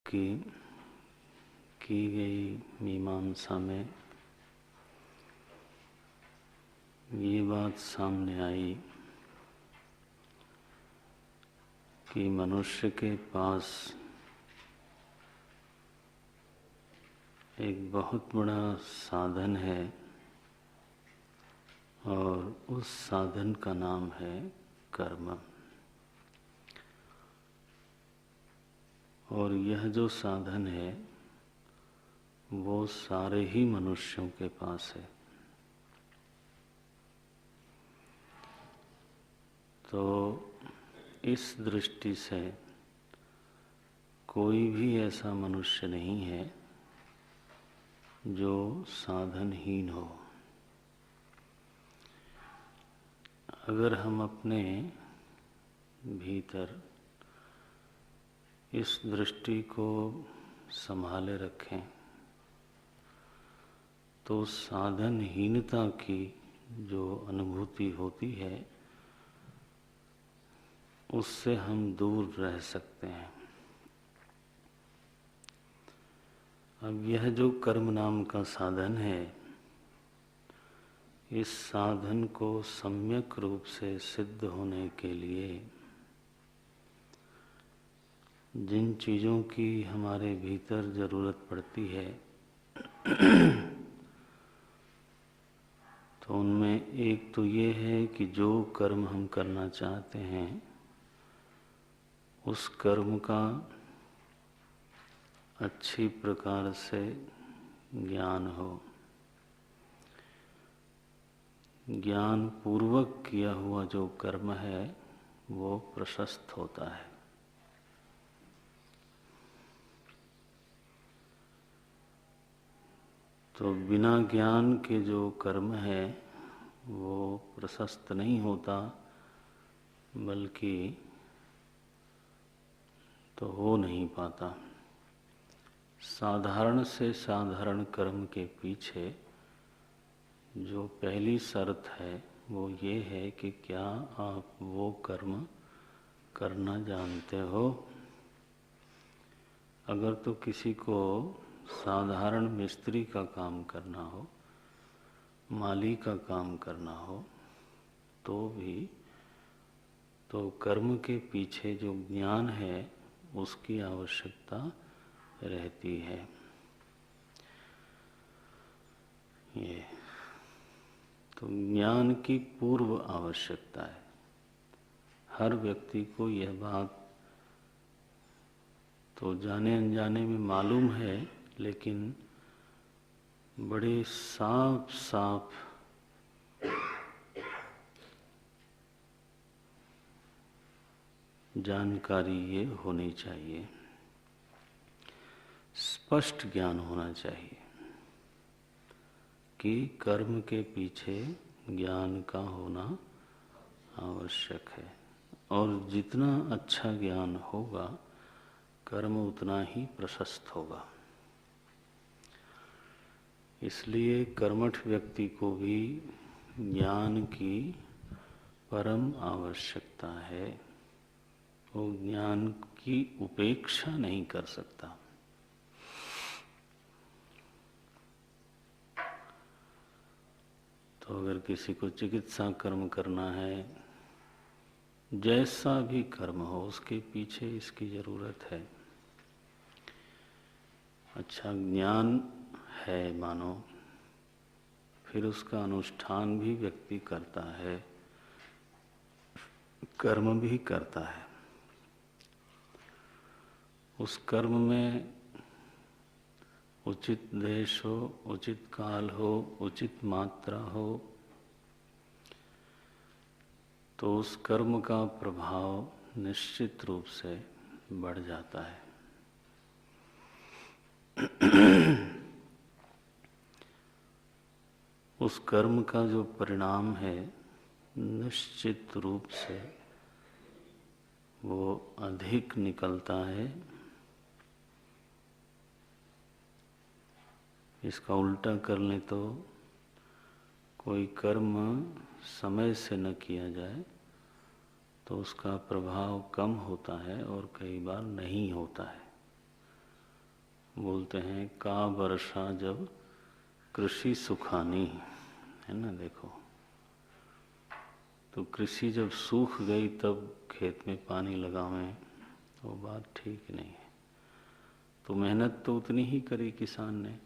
की गई मीमांसा में ये बात सामने आई कि मनुष्य के पास एक बहुत बड़ा साधन है और उस साधन का नाम है कर्म। और यह जो साधन है वो सारे ही मनुष्यों के पास है। तो इस दृष्टि से कोई भी ऐसा मनुष्य नहीं है जो साधनहीन हो। अगर हम अपने भीतर इस दृष्टि को संभाले रखें तो साधनहीनता की जो अनुभूति होती है उससे हम दूर रह सकते हैं। अब यह जो कर्म नाम का साधन है, इस साधन को सम्यक रूप से सिद्ध होने के लिए जिन चीज़ों की हमारे भीतर ज़रूरत पड़ती है तो उनमें एक तो ये है कि जो कर्म हम करना चाहते हैं उस कर्म का अच्छी प्रकार से ज्ञान हो। ज्ञान पूर्वक किया हुआ जो कर्म है वो प्रशस्त होता है। तो बिना ज्ञान के जो कर्म है वो प्रशस्त नहीं होता, बल्कि तो हो नहीं पाता। साधारण से साधारण कर्म के पीछे जो पहली शर्त है वो ये है कि क्या आप वो कर्म करना जानते हो। अगर तो किसी को साधारण मिस्त्री का काम करना हो, माली का काम करना हो, तो भी तो कर्म के पीछे जो ज्ञान है उसकी आवश्यकता रहती है। ये तो ज्ञान की पूर्व आवश्यकता है। हर व्यक्ति को यह बात तो जाने अनजाने में मालूम है, लेकिन बड़े साफ साफ जानकारी ये होनी चाहिए, स्पष्ट ज्ञान होना चाहिए कि कर्म के पीछे ज्ञान का होना आवश्यक है। और जितना अच्छा ज्ञान होगा कर्म उतना ही प्रशस्त होगा। इसलिए कर्मठ व्यक्ति को भी ज्ञान की परम आवश्यकता है। वो ज्ञान की उपेक्षा नहीं कर सकता। तो अगर किसी को चिकित्सा कर्म करना है, जैसा भी कर्म हो, उसके पीछे इसकी जरूरत है। अच्छा ज्ञान है मानो, फिर उसका अनुष्ठान भी व्यक्ति करता है, कर्म भी करता है। उस कर्म में उचित देश हो, उचित काल हो, उचित मात्रा हो, तो उस कर्म का प्रभाव निश्चित रूप से बढ़ जाता है। उस कर्म का जो परिणाम है निश्चित रूप से वो अधिक निकलता है। इसका उल्टा कर लें तो कोई कर्म समय से न किया जाए तो उसका प्रभाव कम होता है और कई बार नहीं होता है। बोलते हैं का वर्षा जब कृषि सुखानी, है ना। देखो, तो कृषि जब सूख गई तब खेत में पानी लगावें, वो बात ठीक नहीं है। तो मेहनत तो उतनी ही करी किसान ने,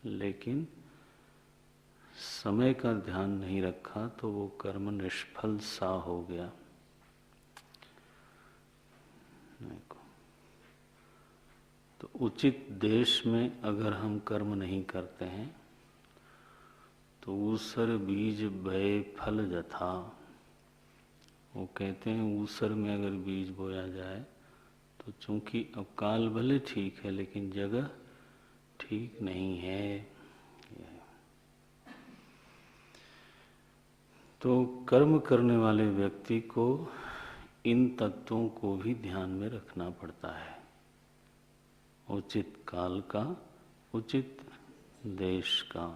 लेकिन समय का ध्यान नहीं रखा तो वो कर्म निष्फल सा हो गया। देखो, तो उचित देश में अगर हम कर्म नहीं करते हैं तो ऊसर बीज बय फल जथा। वो कहते हैं ऊसर में अगर बीज बोया जाए तो चूंकि अब काल भले ठीक है लेकिन जगह ठीक नहीं है। तो कर्म करने वाले व्यक्ति को इन तत्वों को भी ध्यान में रखना पड़ता है। उचित काल का, उचित देश का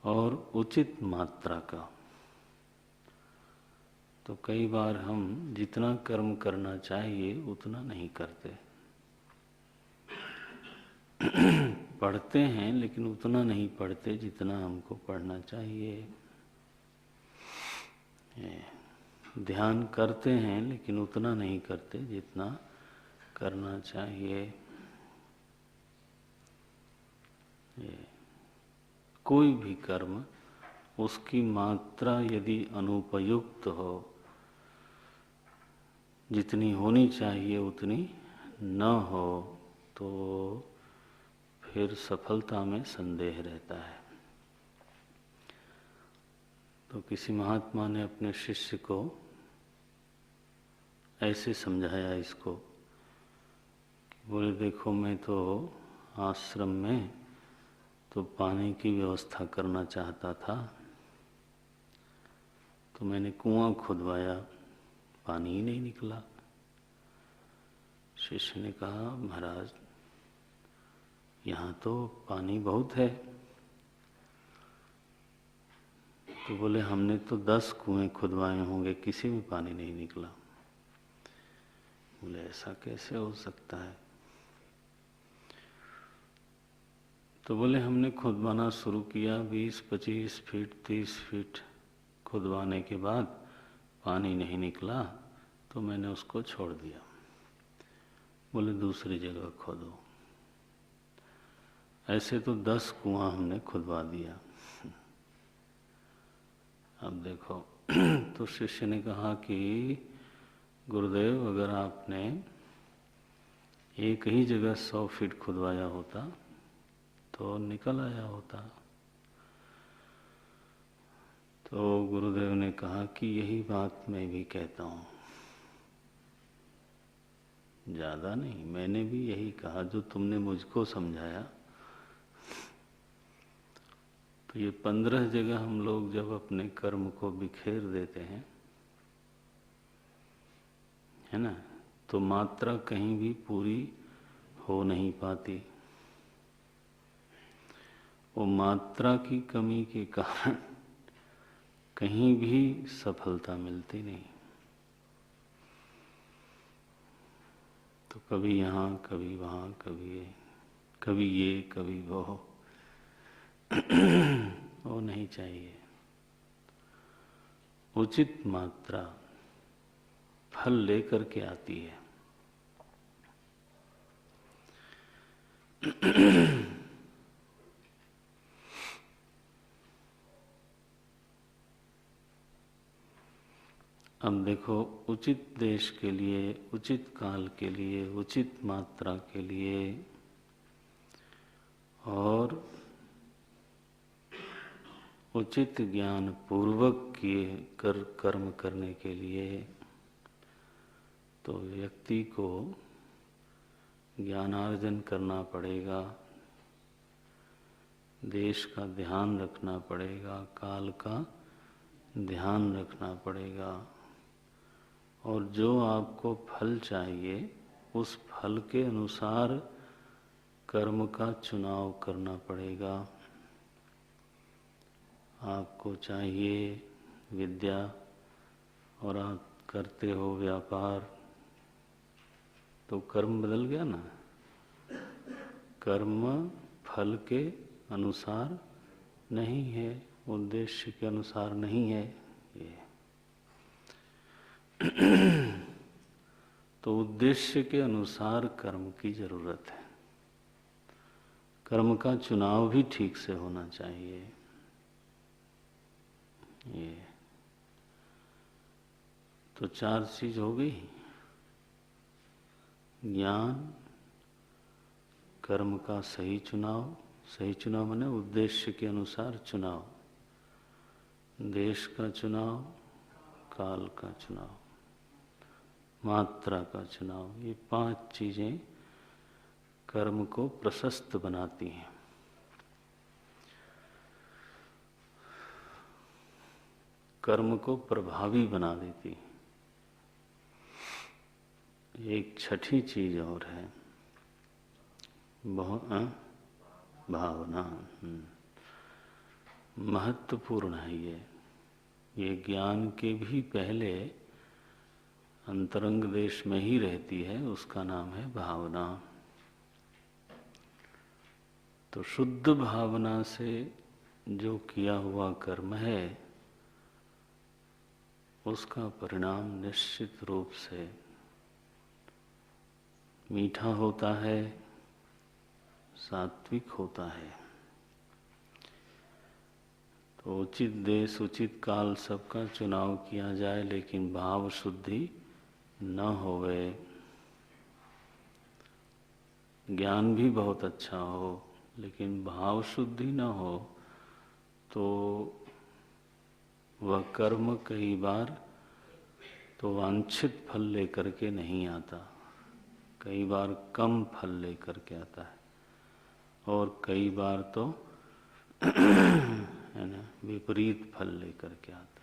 और उचित मात्रा का। तो कई बार हम जितना कर्म करना चाहिए उतना नहीं करते। पढ़ते हैं लेकिन उतना नहीं पढ़ते जितना हमको पढ़ना चाहिए। ध्यान करते हैं लेकिन उतना नहीं करते जितना करना चाहिए। कोई भी कर्म, उसकी मात्रा यदि अनुपयुक्त हो, जितनी होनी चाहिए उतनी न हो, तो फिर सफलता में संदेह रहता है। तो किसी महात्मा ने अपने शिष्य को ऐसे समझाया इसको कि बोले देखो, मैं तो आश्रम में तो पानी की व्यवस्था करना चाहता था, तो मैंने कुआं खुदवाया, पानी ही नहीं निकला। शिष्य ने कहा महाराज, यहाँ तो पानी बहुत है। तो बोले हमने तो 10 कुएं खुदवाए होंगे, किसी में पानी नहीं निकला। बोले ऐसा कैसे हो सकता है? तो बोले हमने खुदवाना शुरू किया, 20-25 फीट 30 फीट खुदवाने के बाद पानी नहीं निकला तो मैंने उसको छोड़ दिया। बोले दूसरी जगह खोदो। ऐसे तो 10 कुआं हमने खुदवा दिया। अब देखो, तो शिष्य ने कहा कि गुरुदेव, अगर आपने एक ही जगह 100 फीट खुदवाया होता तो निकल आया होता। तो गुरुदेव ने कहा कि यही बात मैं भी कहता हूँ, ज़्यादा नहीं, मैंने भी यही कहा जो तुमने मुझको समझाया। तो ये 15 जगह हम लोग जब अपने कर्म को बिखेर देते हैं, है ना, तो मात्रा कहीं भी पूरी हो नहीं पाती। वो मात्रा की कमी के कारण कहीं भी सफलता मिलती नहीं। तो कभी यहाँ, कभी वहाँ, कभी ये कभी वो, वो नहीं चाहिए। उचित मात्रा फल लेकर के आती है। अब देखो, उचित देश के लिए, उचित काल के लिए, उचित मात्रा के लिए और उचित ज्ञान पूर्वक किए कर्म करने के लिए तो व्यक्ति को ज्ञानार्जन करना पड़ेगा, देश का ध्यान रखना पड़ेगा, काल का ध्यान रखना पड़ेगा, और जो आपको फल चाहिए उस फल के अनुसार कर्म का चुनाव करना पड़ेगा। आपको चाहिए विद्या और आप करते हो व्यापार, तो कर्म बदल गया ना। कर्म फल के अनुसार नहीं है, उद्देश्य के अनुसार नहीं है ये। तो उद्देश्य के अनुसार कर्म की जरूरत है। कर्म का चुनाव भी ठीक से होना चाहिए। ये तो 4 चीज हो गई। ज्ञान, कर्म का सही चुनाव माने उद्देश्य के अनुसार चुनाव, देश का चुनाव, काल का चुनाव, मात्रा का चुनाव। ये 5 चीजें कर्म को प्रशस्त बनाती हैं। कर्म को प्रभावी बना देती हैं। एक छठी चीज और है, बहुत भावना। महत्वपूर्ण है ये ज्ञान के भी पहले अंतरंग देश में ही रहती है, उसका नाम है भावना। तो शुद्ध भावना से जो किया हुआ कर्म है उसका परिणाम निश्चित रूप से मीठा होता है, सात्विक होता है। तो उचित देश उचित काल सबका चुनाव किया जाए, लेकिन भाव शुद्धि न होवे। ज्ञान भी बहुत अच्छा हो लेकिन भाव शुद्धि न हो तो वह कर्म कई बार तो वांछित फल लेकर के नहीं आता, कई बार कम फल लेकर के आता है, और कई बार तो है ना विपरीत फल लेकर के आता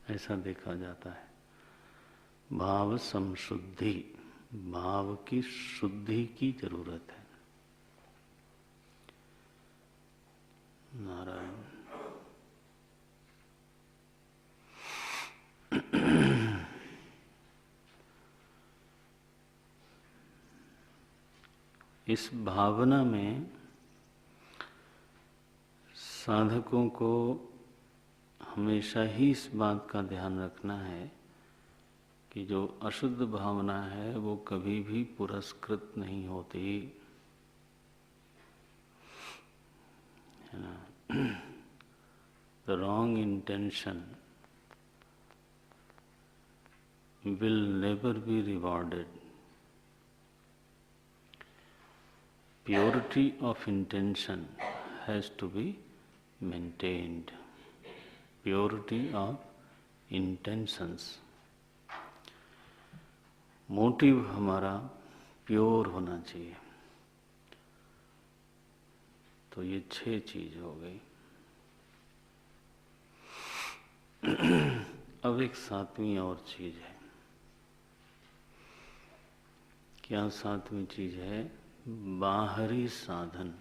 है। ऐसा देखा जाता है। भाव संशुद्धि, भाव की शुद्धि की जरूरत है। नारायण। इस भावना में साधकों को हमेशा ही इस बात का ध्यान रखना है कि जो अशुद्ध भावना है वो कभी भी पुरस्कृत नहीं होती है ना। The wrong intention will never be rewarded. Purity of intention has to be maintained. Purity of intentions. Motive हमारा प्योर होना चाहिए। तो ये 6 चीज हो गई। अब एक 7वीं और चीज है। क्या 7वीं चीज है? बाहरी साधन।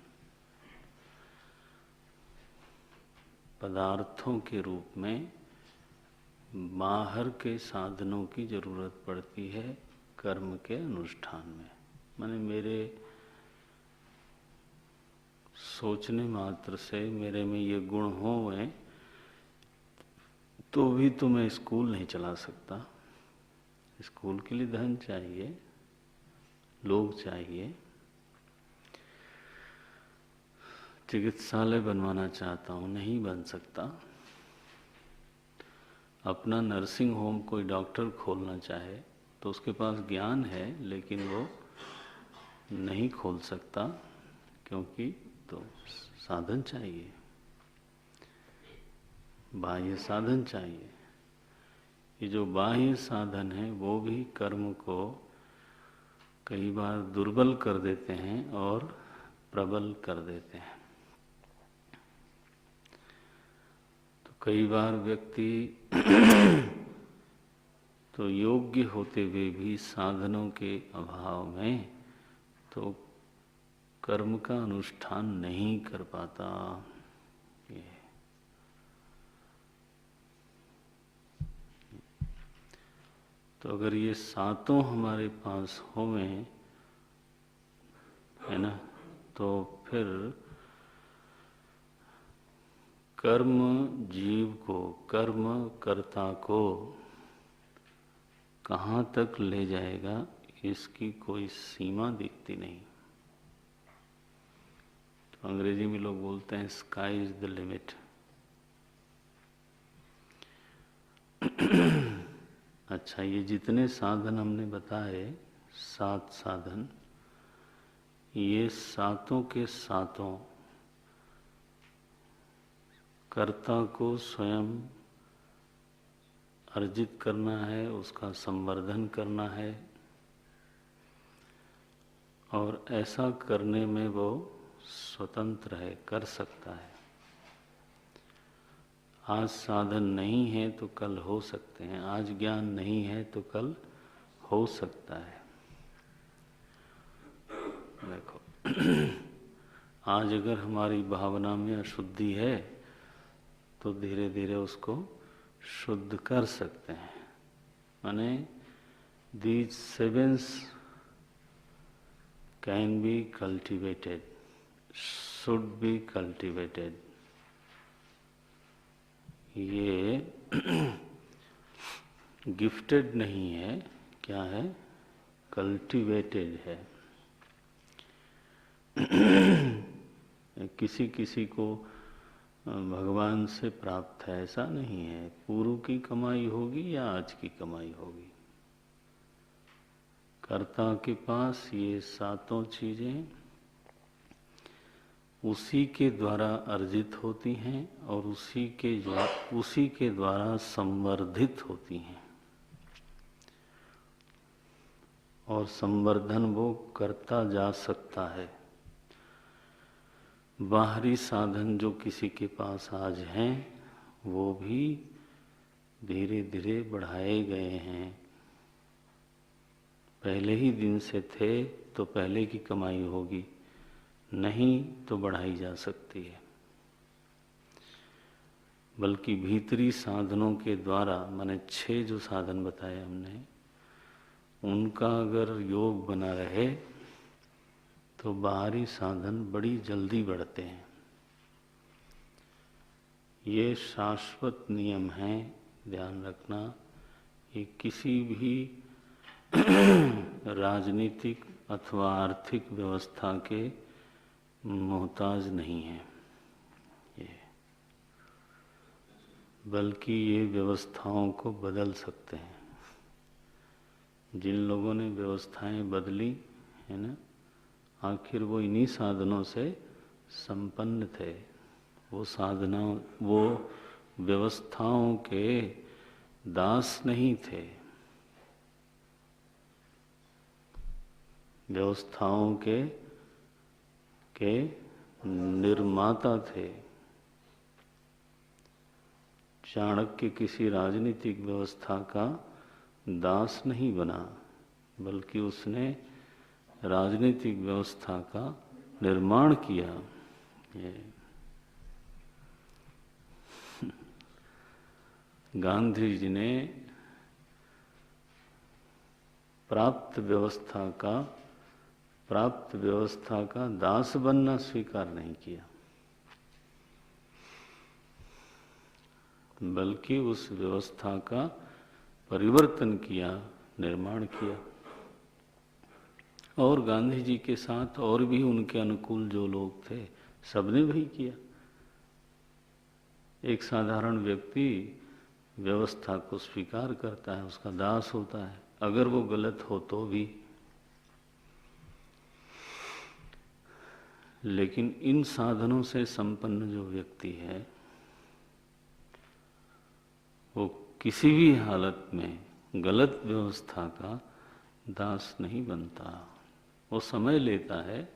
पदार्थों के रूप में बाहर के साधनों की जरूरत पड़ती है कर्म के अनुष्ठान में। माने मेरे सोचने मात्र से मेरे में ये गुण हों तो भी तो मैं स्कूल नहीं चला सकता। स्कूल के लिए धन चाहिए, लोग चाहिए। चिकित्सालय बनवाना चाहता हूँ, नहीं बन सकता। अपना नर्सिंग होम कोई डॉक्टर खोलना चाहे तो उसके पास ज्ञान है लेकिन वो नहीं खोल सकता, क्योंकि तो साधन चाहिए, बाह्य साधन चाहिए। ये जो बाह्य साधन है वो भी कर्म को कई बार दुर्बल कर देते हैं और प्रबल कर देते हैं। तो कई बार व्यक्ति तो योग्य होते हुए भी साधनों के अभाव में तो कर्म का अनुष्ठान नहीं कर पाता। तो अगर ये सातों हमारे पास होवे, है ना, तो फिर कर्म जीव को, कर्म कर्ता को कहाँ तक ले जाएगा इसकी कोई सीमा दिखती नहीं। तो अंग्रेजी में लोग बोलते हैं स्काई इज द लिमिट। अच्छा, ये जितने साधन हमने बताए, 7 साधन, ये सातों के सातों कर्ता को स्वयं अर्जित करना है, उसका संवर्धन करना है, और ऐसा करने में वो स्वतंत्र है, कर सकता है। आज साधन नहीं है तो कल हो सकते हैं, आज ज्ञान नहीं है तो कल हो सकता है। देखो, आज अगर हमारी भावना में अशुद्धि है तो धीरे धीरे उसको शुद्ध कर सकते हैं। माने these sevens can be cultivated, should be cultivated। ये गिफ्टेड नहीं है, क्या है, कल्टिवेटेड है। किसी किसी को भगवान से प्राप्त है ऐसा नहीं है। पूर्व की कमाई होगी या आज की कमाई होगी, कर्ता के पास ये सातों चीजें उसी के द्वारा अर्जित होती हैं और उसी के द्वारा संवर्धित होती हैं, और संवर्धन वो करता जा सकता है। बाहरी साधन जो किसी के पास आज हैं वो भी धीरे धीरे बढ़ाए गए हैं। पहले ही दिन से थे तो पहले की कमाई होगी, नहीं तो बढ़ाई जा सकती है। बल्कि भीतरी साधनों के द्वारा, माने 6 जो साधन बताए हमने, उनका अगर योग बना रहे तो बाहरी साधन बड़ी जल्दी बढ़ते हैं। ये शाश्वत नियम है, ध्यान रखना। ये किसी भी राजनीतिक अथवा आर्थिक व्यवस्था के मोहताज नहीं है ये, बल्कि ये व्यवस्थाओं को बदल सकते हैं। जिन लोगों ने व्यवस्थाएं बदली है ना, आखिर वो इन्हीं साधनों से संपन्न थे। वो व्यवस्थाओं के दास नहीं थे, व्यवस्थाओं के निर्माता थे। चाणक्य किसी राजनीतिक व्यवस्था का दास नहीं बना, बल्कि उसने राजनीतिक व्यवस्था का निर्माण किया। ये गांधी जी ने प्राप्त व्यवस्था का दास बनना स्वीकार नहीं किया, बल्कि उस व्यवस्था का परिवर्तन किया, निर्माण किया। और गांधी जी के साथ और भी उनके अनुकूल जो लोग थे, सबने वही किया। एक साधारण व्यक्ति व्यवस्था को स्वीकार करता है, उसका दास होता है, अगर वो गलत हो तो भी। लेकिन इन साधनों से संपन्न जो व्यक्ति है वो किसी भी हालत में गलत व्यवस्था का दास नहीं बनता। वो समय लेता है,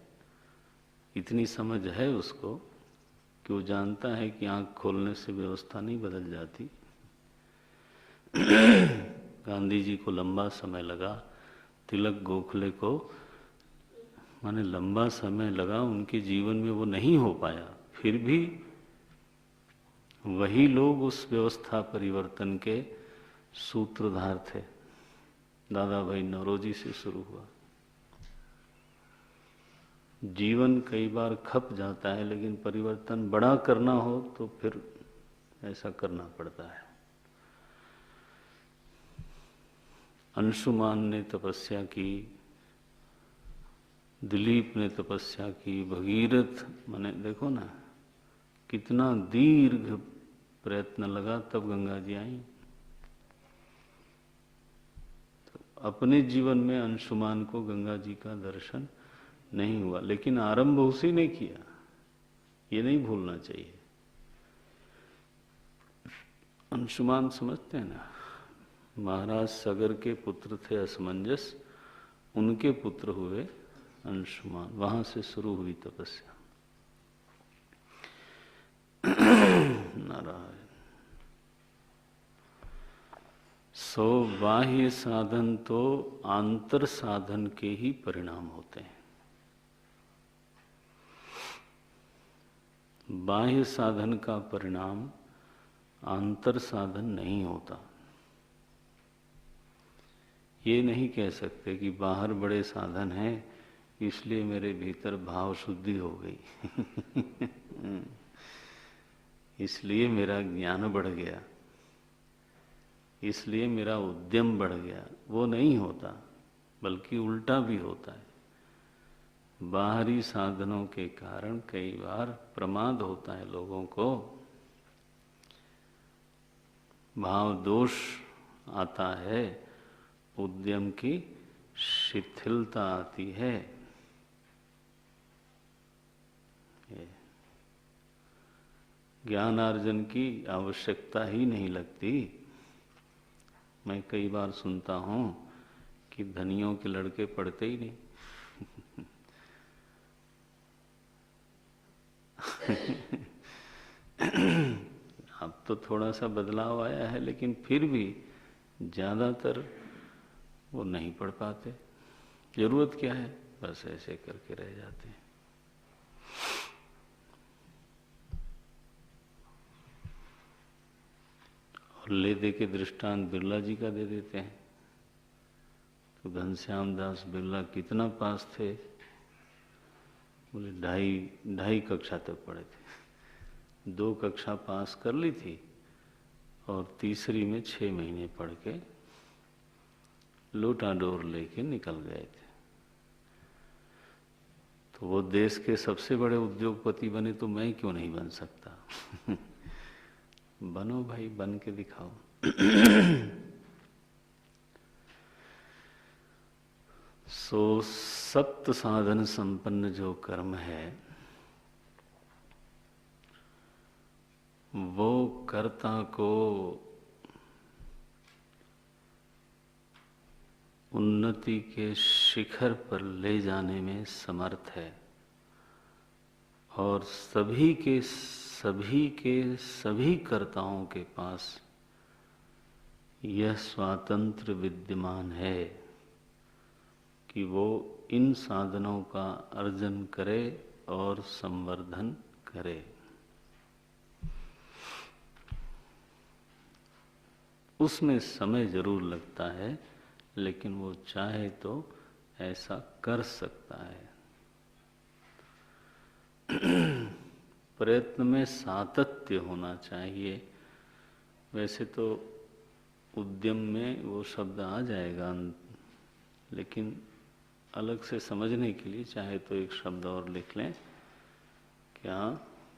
इतनी समझ है उसको कि वो जानता है कि आंख खोलने से व्यवस्था नहीं बदल जाती। गांधी जी को लंबा समय लगा, तिलक गोखले को माने लंबा समय लगा, उनके जीवन में वो नहीं हो पाया। फिर भी वही लोग उस व्यवस्था परिवर्तन के सूत्रधार थे। दादा भाई नौरोजी से शुरू हुआ। जीवन कई बार खप जाता है, लेकिन परिवर्तन बड़ा करना हो तो फिर ऐसा करना पड़ता है। अंशुमान ने तपस्या की, दिलीप ने तपस्या की, भगीरथ माने देखो ना कितना दीर्घ प्रयत्न लगा तब गंगा जी आई। तो अपने जीवन में अंशुमान को गंगा जी का दर्शन नहीं हुआ, लेकिन आरंभ उसी ने किया, ये नहीं भूलना चाहिए। अंशुमान समझते हैं ना, महाराज सगर के पुत्र थे असमंजस, उनके पुत्र हुए अंशुमान, वहां से शुरू हुई तपस्या। नारायण। सो बाह्य साधन तो आंतर साधन के ही परिणाम होते हैं। बाह्य साधन का परिणाम आंतर साधन नहीं होता। ये नहीं कह सकते कि बाहर बड़े साधन हैं इसलिए मेरे भीतर भाव शुद्धि हो गई इसलिए मेरा ज्ञान बढ़ गया, इसलिए मेरा उद्यम बढ़ गया। वो नहीं होता, बल्कि उल्टा भी होता है। बाहरी साधनों के कारण कई बार प्रमाद होता है लोगों को, भाव दोष आता है, उद्यम की शिथिलता आती है। ज्ञानार्जन की आवश्यकता ही नहीं लगती। मैं कई बार सुनता हूँ कि धनियों के लड़के पढ़ते ही नहीं अब तो थोड़ा सा बदलाव आया है, लेकिन फिर भी ज़्यादातर वो नहीं पढ़ पाते। जरूरत क्या है, बस ऐसे करके रह जाते हैं। और ले दे के दृष्टांत बिरला जी का दे देते हैं। तो घनश्याम दास बिरला कितना पास थे? बोले ढाई कक्षा तक पढ़े थे। 2 कक्षा पास कर ली थी और तीसरी में 6 महीने पढ़ के लोटा डोर लेके निकल गए थे। तो वो देश के सबसे बड़े उद्योगपति बने, तो मैं क्यों नहीं बन सकता बनो भाई, बन के दिखाओ सो सप्त साधन संपन्न जो कर्म है वो कर्ता को उन्नति के शिखर पर ले जाने में समर्थ है, और सभी कर्ताओं के पास यह स्वातंत्र विद्यमान है कि वो इन साधनों का अर्जन करे और संवर्धन करे। उसमें समय जरूर लगता है, लेकिन वो चाहे तो ऐसा कर सकता है। प्रयत्न में सातत्य होना चाहिए। वैसे तो उद्यम में वो शब्द आ जाएगा, लेकिन अलग से समझने के लिए चाहे तो एक शब्द और लिख लें, क्या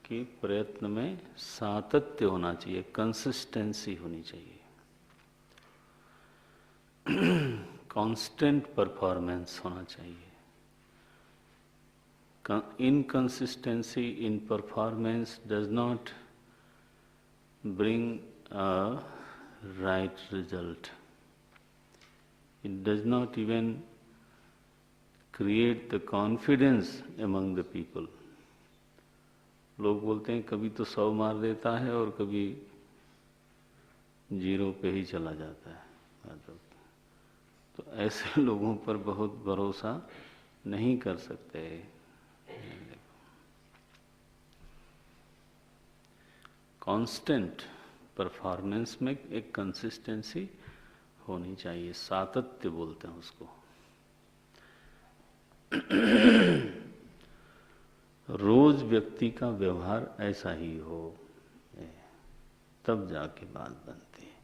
कि प्रयत्न में सातत्य होना चाहिए, कंसिस्टेंसी होनी चाहिए, कांस्टेंट परफॉर्मेंस होना चाहिए। Inconsistency in performance does not bring a right result. It does not even create the confidence among the people. लोग बोलते हैं कभी तो 100 मार देता है और कभी 0 पे ही चला जाता है। तो ऐसे लोगों पर बहुत भरोसा नहीं कर सकते। कांस्टेंट परफॉर्मेंस में एक कंसिस्टेंसी होनी चाहिए, सातत्य बोलते हैं उसको। रोज व्यक्ति का व्यवहार ऐसा ही हो, तब जाके बात बनती है,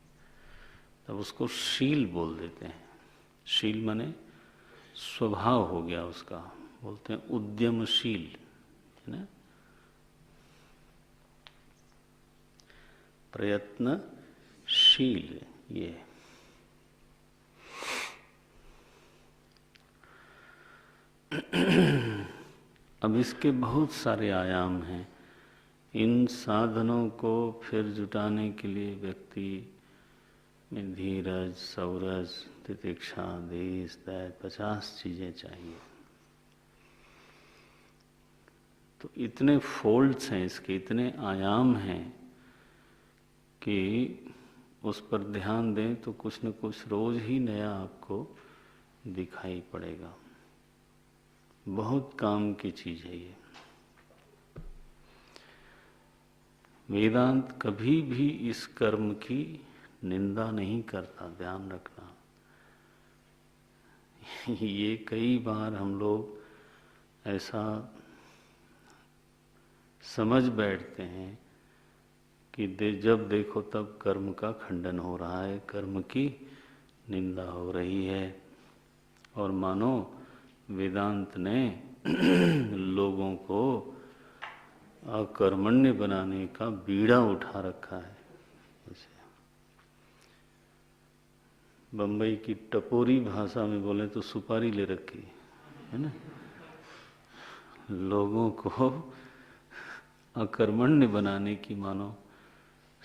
तब उसको शील बोल देते हैं। शील माने स्वभाव हो गया उसका, बोलते हैं उद्यमशील, है ना, प्रयत्नशील। ये अब इसके बहुत सारे आयाम हैं। इन साधनों को फिर जुटाने के लिए व्यक्ति में धीरज, सौरज, तितिक्षा, देश, दया, 50 चीजें चाहिए। तो इतने फोल्ड्स हैं इसके, इतने आयाम हैं कि उस पर ध्यान दें तो कुछ न कुछ रोज ही नया आपको दिखाई पड़ेगा। बहुत काम की चीज है ये। वेदांत कभी भी इस कर्म की निंदा नहीं करता, ध्यान रखना। ये कई बार हम लोग ऐसा समझ बैठते हैं कि जब देखो तब कर्म का खंडन हो रहा है, कर्म की निंदा हो रही है, और मानो वेदांत ने लोगों को अकर्मण्य बनाने का बीड़ा उठा रखा है। जैसे बम्बई की टपोरी भाषा में बोले तो सुपारी ले रखी है ना, लोगों को अकर्मण्य बनाने की मानो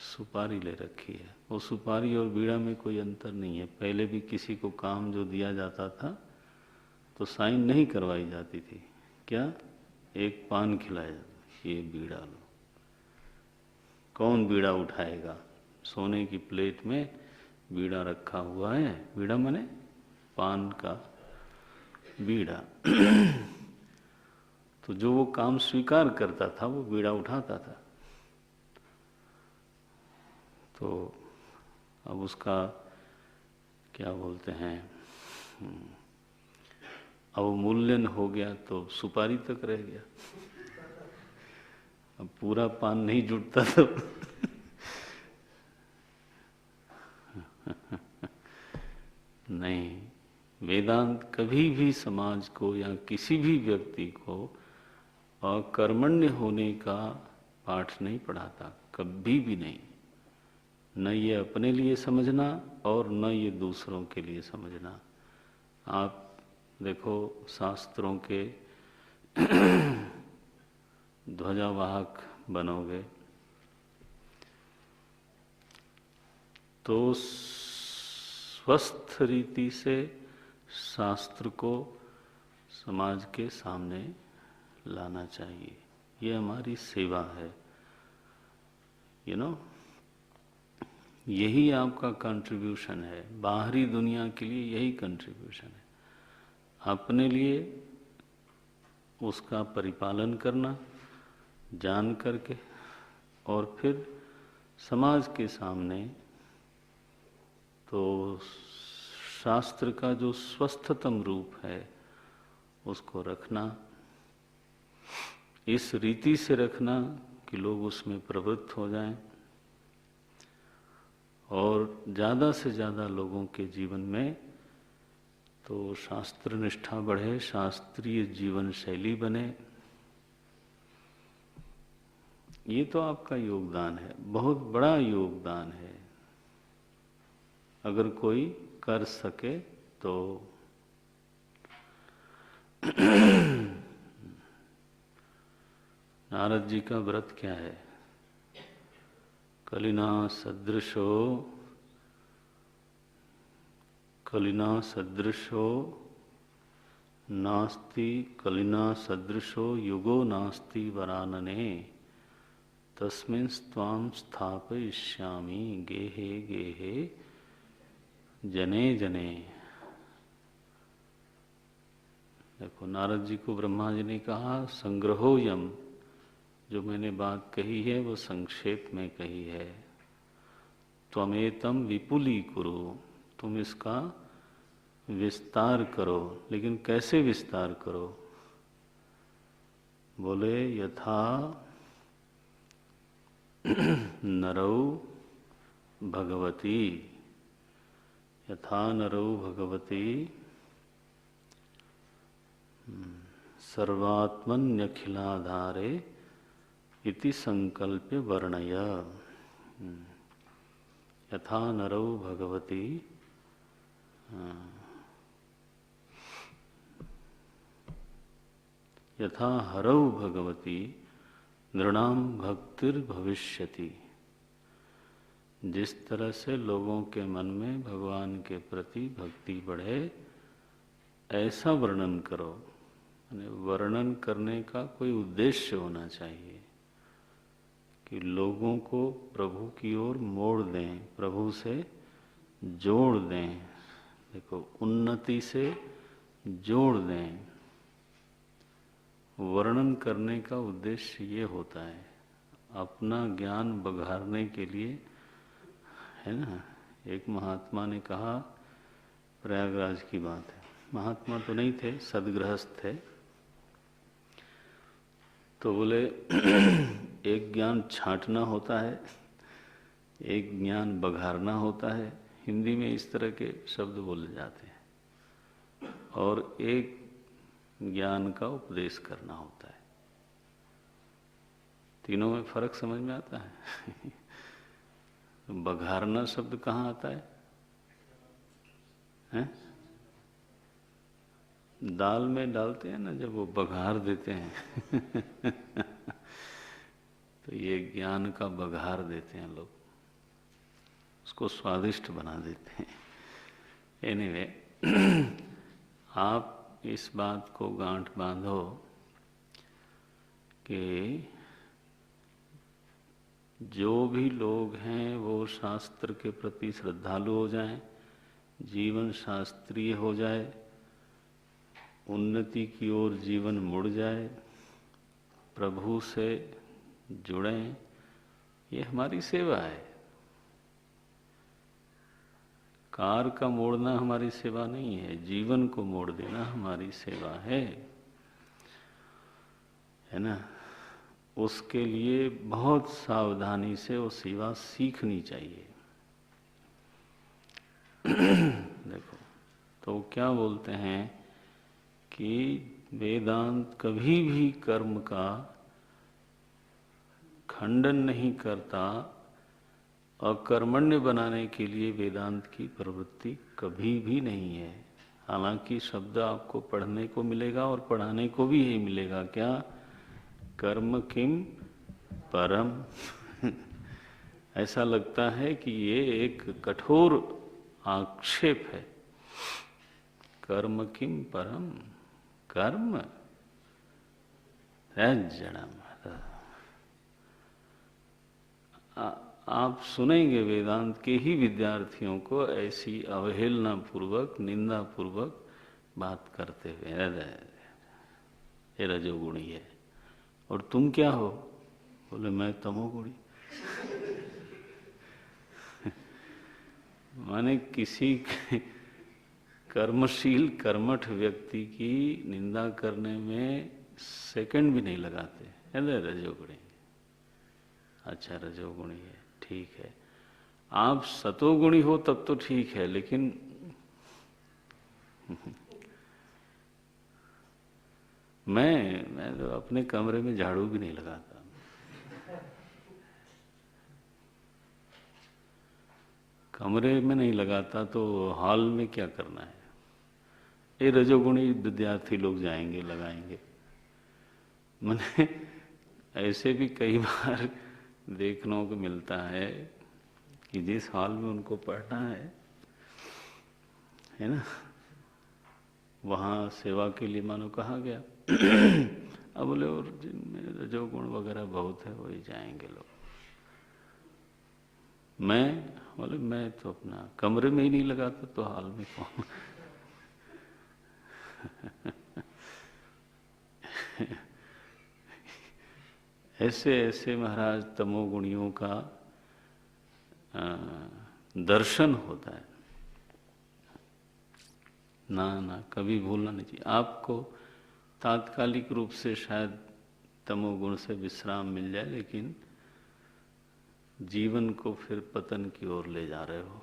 सुपारी ले रखी है। वो सुपारी और बीड़ा में कोई अंतर नहीं है। पहले भी किसी को काम जो दिया जाता था तो साइन नहीं करवाई जाती थी, क्या, एक पान खिलाया जाता, ये बीड़ा लो। कौन बीड़ा उठाएगा? सोने की प्लेट में बीड़ा रखा हुआ है, बीड़ा माने पान का बीड़ा। तो जो वो काम स्वीकार करता था वो बीड़ा उठाता था। तो अब उसका क्या बोलते हैं, अवमूल्यन हो गया तो सुपारी तक रह गया। अब पूरा पान नहीं जुटता तो नहीं, वेदांत कभी भी समाज को या किसी भी व्यक्ति को अकर्मण्य होने का पाठ नहीं पढ़ाता, कभी भी नहीं। न ये अपने लिए समझना और न ये दूसरों के लिए समझना। आप देखो शास्त्रों के ध्वजावाहक बनोगे तो स्वस्थ रीति से शास्त्र को समाज के सामने लाना चाहिए। ये हमारी सेवा है, यू नो, यही आपका कंट्रीब्यूशन है। बाहरी दुनिया के लिए यही कंट्रीब्यूशन है। अपने लिए उसका परिपालन करना जान करके, और फिर समाज के सामने तो शास्त्र का जो स्वस्थतम रूप है उसको रखना, इस रीति से रखना कि लोग उसमें प्रवृत्त हो जाएं और ज़्यादा से ज़्यादा लोगों के जीवन में तो शास्त्र निष्ठा बढ़े, शास्त्रीय जीवन शैली बने। ये तो आपका योगदान है, बहुत बड़ा योगदान है। अगर कोई कर सके तो नारद जी का व्रत क्या है? कलिना सदृशो नास्ति, कलिना सदृशो युगो नास्ति वरानने, तस्मिन् त्वां स्थापयिष्यामि गेहे गेहे जने जने। देखो, नारद जी को ब्रह्मा जी ने कहा संग्रहोयम, जो मैंने बात कही है वो संक्षेप में कही है। त्वमेतम विपुली कुरु, तुम इसका विस्तार करो। लेकिन कैसे विस्तार करो? बोले यथा नरौ भगवती, यथा नरौ भगवती सर्वात्मन्यखिलाधारे इति संकल्प्य वर्णय। यथा नरौ भगवती यथा हरौ भगवती नृणाम भक्तिर्भविष्यति। जिस तरह से लोगों के मन में भगवान के प्रति भक्ति बढ़े, ऐसा वर्णन करो। वर्णन करने का कोई उद्देश्य होना चाहिए कि लोगों को प्रभु की ओर मोड़ दें, प्रभु से जोड़ दें। देखो, उन्नति से जोड़ दें। वर्णन करने का उद्देश्य ये होता है, अपना ज्ञान बघारने के लिए, है ना। एक महात्मा ने कहा, प्रयागराज की बात है, महात्मा तो नहीं थे, सदगृहस्थ थे, तो बोले एक ज्ञान छांटना होता है, एक ज्ञान बघारना होता है। हिंदी में इस तरह के शब्द बोले जाते हैं। और एक ज्ञान का उपदेश करना होता है। तीनों में फर्क समझ में आता है? बघारना शब्द कहाँ आता है? हैं? दाल में डालते हैं ना, जब वो बघार देते हैं तो ये ज्ञान का बघार देते हैं लोग, उसको स्वादिष्ट बना देते हैं। एनीवे, आप इस बात को गांठ बांधो कि जो भी लोग हैं वो शास्त्र के प्रति श्रद्धालु हो जाएं, जीवन शास्त्रीय हो जाए, उन्नति की ओर जीवन मुड़ जाए, प्रभु से जुड़ें। ये हमारी सेवा है। कार का मोड़ना हमारी सेवा नहीं है, जीवन को मोड़ देना हमारी सेवा है ना। उसके लिए बहुत सावधानी से वो सेवा सीखनी चाहिए। देखो, तो क्या बोलते हैं कि वेदांत कभी भी कर्म का खंडन नहीं करता, अकर्मण्य बनाने के लिए वेदांत की प्रवृत्ति कभी भी नहीं है। हालांकि शब्द आपको पढ़ने को मिलेगा और पढ़ाने को भी यही मिलेगा, क्या? कर्म किम परम। ऐसा लगता है कि ये एक कठोर आक्षेप है। कर्म किम परम, कर्म जड़म। आप सुनेंगे वेदांत के ही विद्यार्थियों को ऐसी अवहेलना पूर्वक, निंदा पूर्वक बात करते हुए, ये रजोगुणी है। और तुम क्या हो? बोले मैं तमोगुणी। माने किसी कर्मशील कर्मठ व्यक्ति की निंदा करने में सेकंड भी नहीं लगाते। रजोगुणी, अच्छा रजोगुणी है, ठीक है। आप सतोगुणी हो तब तो ठीक है, लेकिन मैं तो अपने कमरे में झाड़ू भी नहीं लगाता। कमरे में नहीं लगाता तो हॉल में क्या करना है? ये रजोगुणी विद्यार्थी लोग जाएंगे, लगाएंगे। मैंने ऐसे भी कई बार देखने को मिलता है कि जिस हॉल में उनको पढ़ना है ना, वहाँ सेवा के लिए मानो कहा गया। अब बोले और जिनमें रजोगुण वगैरह बहुत है वही जाएंगे लोग। बोले मैं तो अपना कमरे में ही नहीं लगाता तो हॉल में कौन? ऐसे ऐसे महाराज तमोगुणियों का दर्शन होता है। ना ना, कभी भूलना नहीं चाहिए। आपको तात्कालिक रूप से शायद तमोगुण से विश्राम मिल जाए, लेकिन जीवन को फिर पतन की ओर ले जा रहे हो,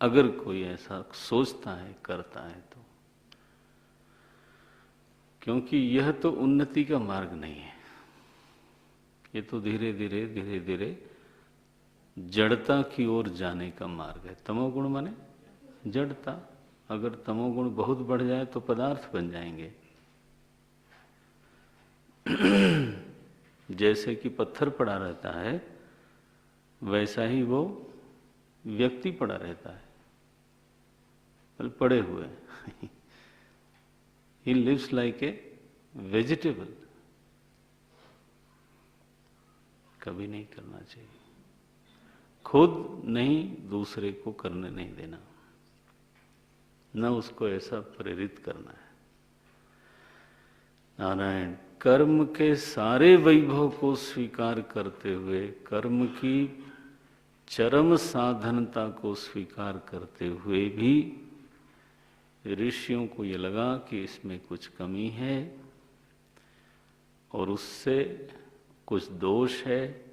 अगर कोई ऐसा सोचता है, करता है तो। क्योंकि यह तो उन्नति का मार्ग नहीं है, ये तो धीरे धीरे जड़ता की ओर जाने का मार्ग है। तमोगुण माने जड़ता। अगर तमोगुण बहुत बढ़ जाए तो पदार्थ बन जाएंगे। जैसे कि पत्थर पड़ा रहता है, वैसा ही वो व्यक्ति पड़ा रहता है, मतलब पड़े हुए। He lives like a vegetable। कभी नहीं करना चाहिए, खुद नहीं, दूसरे को करने नहीं देना, न उसको ऐसा प्रेरित करना है। नारायण, कर्म के सारे वैभव को स्वीकार करते हुए, कर्म की चरम साधनता को स्वीकार करते हुए भी ऋषियों को ये लगा कि इसमें कुछ कमी है और उससे कुछ दोष है,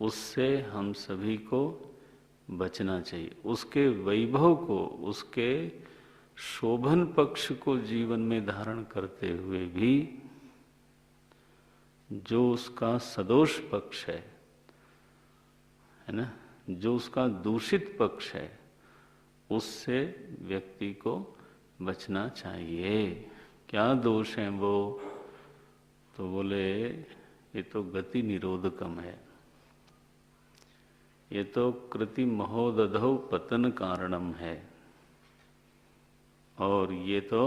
उससे हम सभी को बचना चाहिए। उसके वैभव को, उसके शोभन पक्ष को जीवन में धारण करते हुए भी जो उसका सदोष पक्ष है ना, जो उसका दूषित पक्ष है, उससे व्यक्ति को बचना चाहिए। क्या दोष है वो? तो बोले ये तो गति निरोधकम है, ये तो कृति महोदधौ पतन कारणम है, और ये तो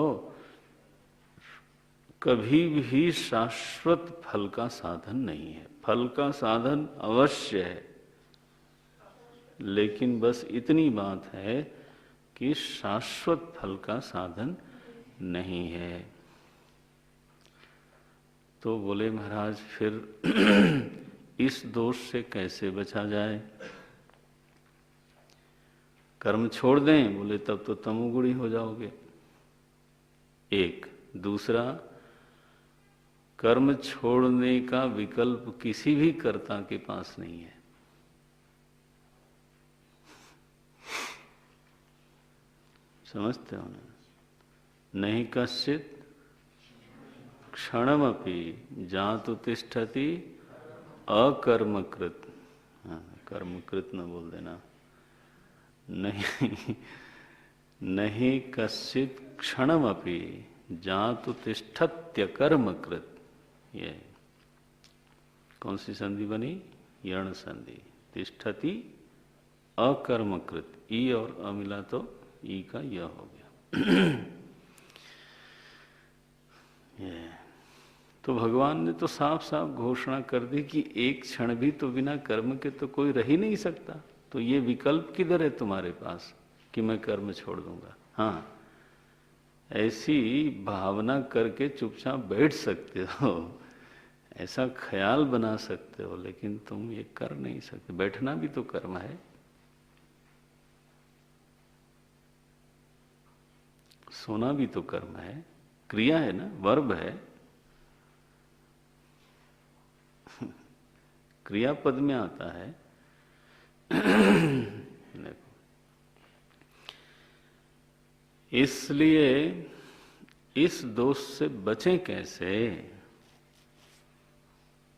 कभी भी शाश्वत फल का साधन नहीं है। फल का साधन अवश्य है, लेकिन बस इतनी बात है कि शाश्वत फल का साधन नहीं है। तो बोले महाराज फिर इस दोष से कैसे बचा जाए? कर्म छोड़ दें? बोले तब तो तमोगुणी हो जाओगे। एक दूसरा, कर्म छोड़ने का विकल्प किसी भी कर्ता के पास नहीं है। समझते हो ना? नहीं कश्चित क्षणमपि जातु तिष्ठति अकर्मकृत। हाँ, कर्मकृत न बोल देना। नहीं, नहीं कश्चित क्षणमपि जातु तिष्ठत्य कर्मकृत। ये कौन सी संधि बनी? यण संधि। तिष्ठति अकर्मकृत, ई और अ मिला तो ई का यह हो गया। ये तो भगवान ने तो साफ साफ घोषणा कर दी कि एक क्षण भी तो बिना कर्म के तो कोई रह ही नहीं सकता। तो ये विकल्प किधर है तुम्हारे पास कि मैं कर्म छोड़ दूंगा? हाँ, ऐसी भावना करके चुपचाप बैठ सकते हो, ऐसा ख्याल बना सकते हो, लेकिन तुम ये कर नहीं सकते। बैठना भी तो कर्म है। सोना भी तो कर्म है, क्रिया है ना, वर्ब है। क्रियापद में आता है। देखो, इसलिए इस दोष से बचें कैसे?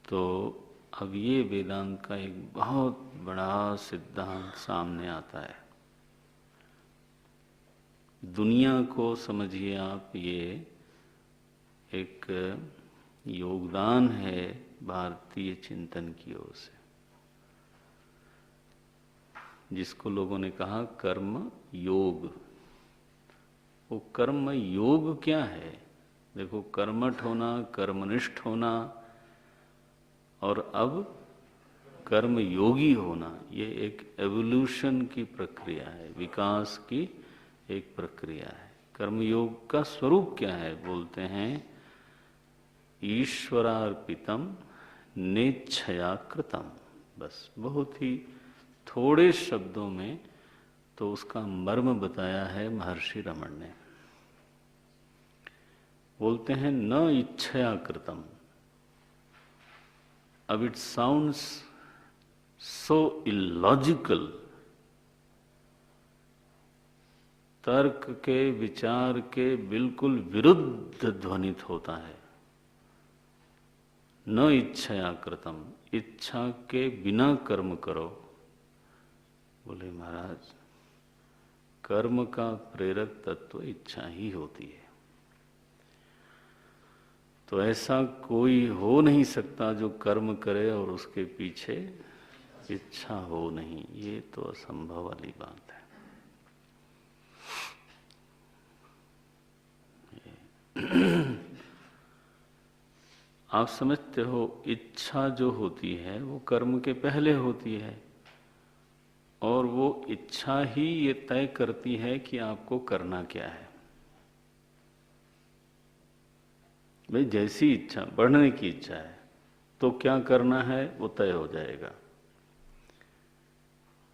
तो अब ये वेदांत का एक बहुत बड़ा सिद्धांत सामने आता है। दुनिया को समझिए आप, ये एक योगदान है भारतीय चिंतन की ओर से, जिसको लोगों ने कहा कर्म योग। वो कर्म योग क्या है? देखो, कर्मठ होना, कर्मनिष्ठ होना और अब कर्म योगी होना, ये एक एवोल्यूशन की प्रक्रिया है, विकास की एक प्रक्रिया है। कर्मयोग का स्वरूप क्या है? बोलते हैं ईश्वरार्पितम नेच्छया कृतम। बस बहुत ही थोड़े शब्दों में तो उसका मर्म बताया है महर्षि रमण ने। बोलते हैं न इच्छया कृतम। अब इट साउंड्स सो इलॉजिकल, तर्क के विचार के बिल्कुल विरुद्ध ध्वनित होता है। न इच्छया कृतम, इच्छा के बिना कर्म करो। बोले महाराज, कर्म का प्रेरक तत्व इच्छा ही होती है, तो ऐसा कोई हो नहीं सकता जो कर्म करे और उसके पीछे इच्छा हो नहीं। ये तो असंभव वाली बात है। आप समझते हो, इच्छा जो होती है वो कर्म के पहले होती है, और वो इच्छा ही ये तय करती है कि आपको करना क्या है। भाई जैसी इच्छा, बढ़ने की इच्छा है तो क्या करना है वो तय हो जाएगा।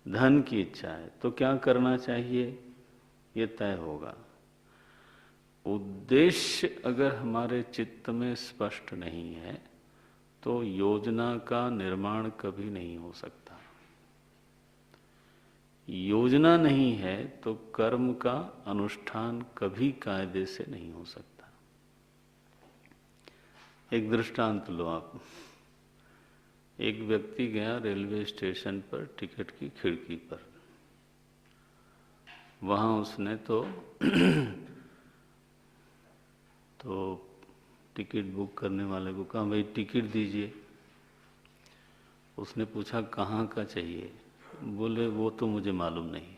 धन की इच्छा है तो क्या करना चाहिए ये तय होगा। उद्देश्य अगर हमारे चित्त में स्पष्ट नहीं है तो योजना का निर्माण कभी नहीं हो सकता। योजना नहीं है तो कर्म का अनुष्ठान कभी कायदे से नहीं हो सकता। एक दृष्टांत लो आप। एक व्यक्ति गया रेलवे स्टेशन पर टिकट की खिड़की पर। वहां उसने तो टिकट बुक करने वाले को कहा, भाई टिकट दीजिए। उसने पूछा कहाँ का चाहिए? बोले वो तो मुझे मालूम नहीं।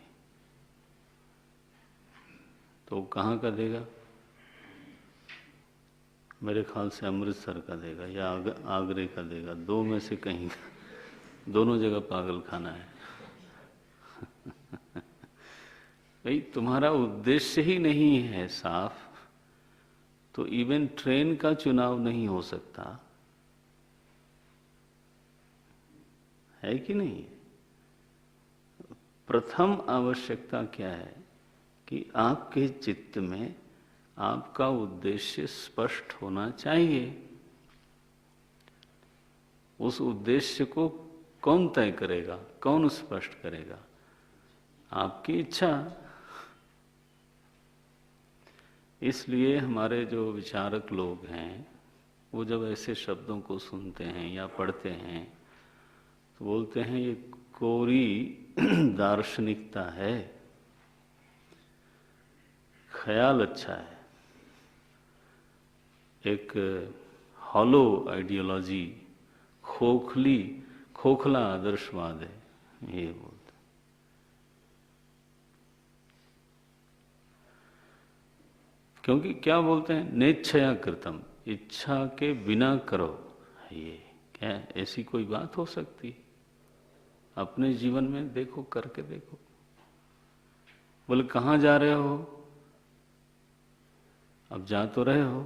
तो कहाँ का देगा? मेरे ख्याल से अमृतसर का देगा या आगरे का देगा, दो में से कहीं का। दोनों जगह पागल खाना है। भाई तुम्हारा उद्देश्य ही नहीं है साफ, तो इवन ट्रेन का चुनाव नहीं हो सकता है कि नहीं। प्रथम आवश्यकता क्या है कि आपके चित्त में आपका उद्देश्य स्पष्ट होना चाहिए। उस उद्देश्य को कौन तय करेगा, कौन स्पष्ट करेगा? आपकी इच्छा। इसलिए हमारे जो विचारक लोग हैं वो जब ऐसे शब्दों को सुनते हैं या पढ़ते हैं तो बोलते हैं ये कोरी दार्शनिकता है, ख्याल अच्छा है, एक हॉलो आइडियोलॉजी, खोखला आदर्शवाद है, ये बोलते। क्योंकि क्या बोलते हैं, नेच्छया कृतम, इच्छा के बिना करो। ये क्या ऐसी कोई बात हो सकती? अपने जीवन में देखो, करके देखो। बोले कहाँ जा रहे हो? अब जा तो रहे हो,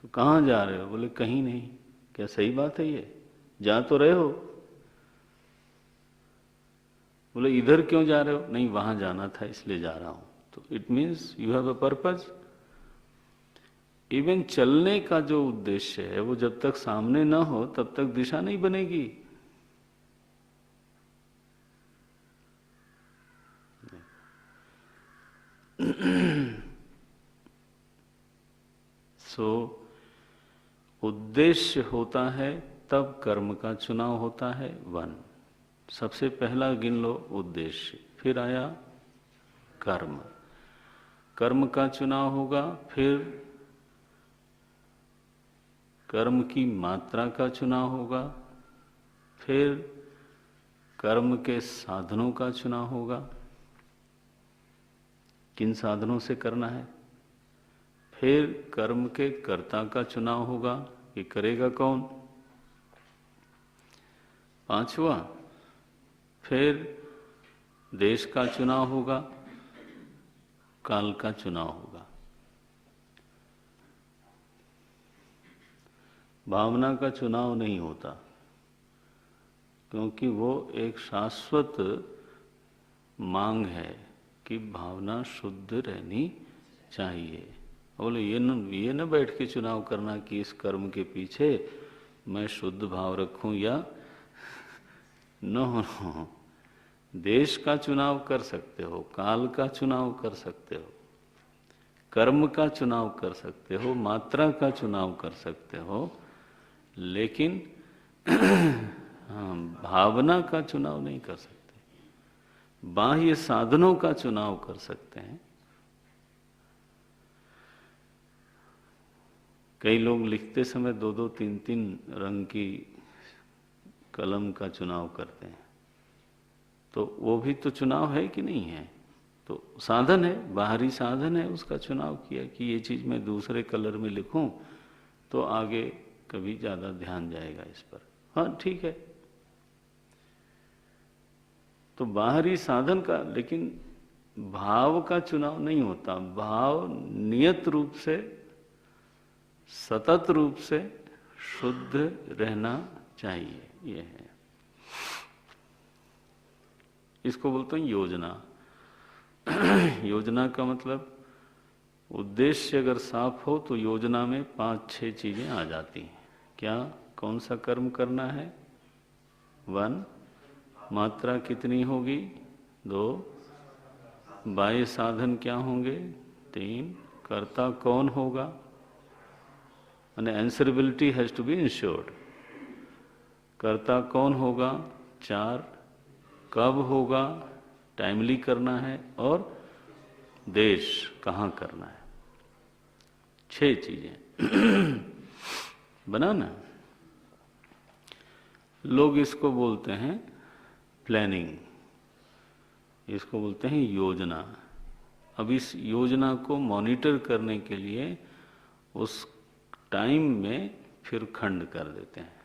तो कहाँ जा रहे हो? बोले कहीं नहीं। क्या सही बात है ये? जा तो रहे हो। बोले इधर क्यों जा रहे हो? नहीं वहां जाना था इसलिए जा रहा हूं। तो it means you have a purpose. Even चलने का जो उद्देश्य है वो जब तक सामने ना हो तब तक दिशा नहीं बनेगी। उद्देश्य होता है तब कर्म का चुनाव होता है। 1, सबसे पहला गिन लो उद्देश्य, फिर आया कर्म। कर्म का चुनाव होगा, फिर कर्म की मात्रा का चुनाव होगा, फिर कर्म के साधनों का चुनाव होगा, किन साधनों से करना है। फिर कर्म के कर्ता का चुनाव होगा कि करेगा कौन। 5वां, फिर देश का चुनाव होगा, काल का चुनाव होगा। भावना का चुनाव नहीं होता, क्योंकि वो एक शाश्वत मांग है कि भावना शुद्ध रहनी चाहिए बोले ये न बैठ के चुनाव करना कि इस कर्म के पीछे मैं शुद्ध भाव रखूं या नो। देश का चुनाव कर सकते हो, काल का चुनाव कर सकते हो, कर्म का चुनाव कर सकते हो, मात्रा का चुनाव कर सकते हो, लेकिन भावना का चुनाव नहीं कर सकते। बाह्य साधनों का चुनाव कर सकते हैं। कई लोग लिखते समय 2-2, 3-3 रंग की कलम का चुनाव करते हैं, तो वो भी तो चुनाव है कि नहीं है? तो साधन है, बाहरी साधन है, उसका चुनाव किया कि ये चीज मैं दूसरे कलर में लिखूं तो आगे कभी ज्यादा ध्यान जाएगा इस पर। हाँ ठीक है, तो बाहरी साधन का, लेकिन भाव का चुनाव नहीं होता। भाव नियत रूप से, सतत रूप से शुद्ध रहना चाहिए, ये है। इसको बोलते हैं योजना। योजना का मतलब उद्देश्य अगर साफ हो तो योजना में 5-6 चीजें आ जाती हैं। क्या, कौन सा कर्म करना है? 1, मात्रा कितनी होगी? 2, बाह्य साधन क्या होंगे? 3, कर्ता कौन होगा? यानी answerability has to be ensured. कर्ता कौन होगा? 4, कब होगा? टाइमली करना है, और देश कहाँ करना है। 6 चीजें बनाना। लोग इसको बोलते हैं प्लानिंग, इसको बोलते हैं योजना। अब इस योजना को मॉनिटर करने के लिए उस टाइम में फिर खंड कर देते हैं।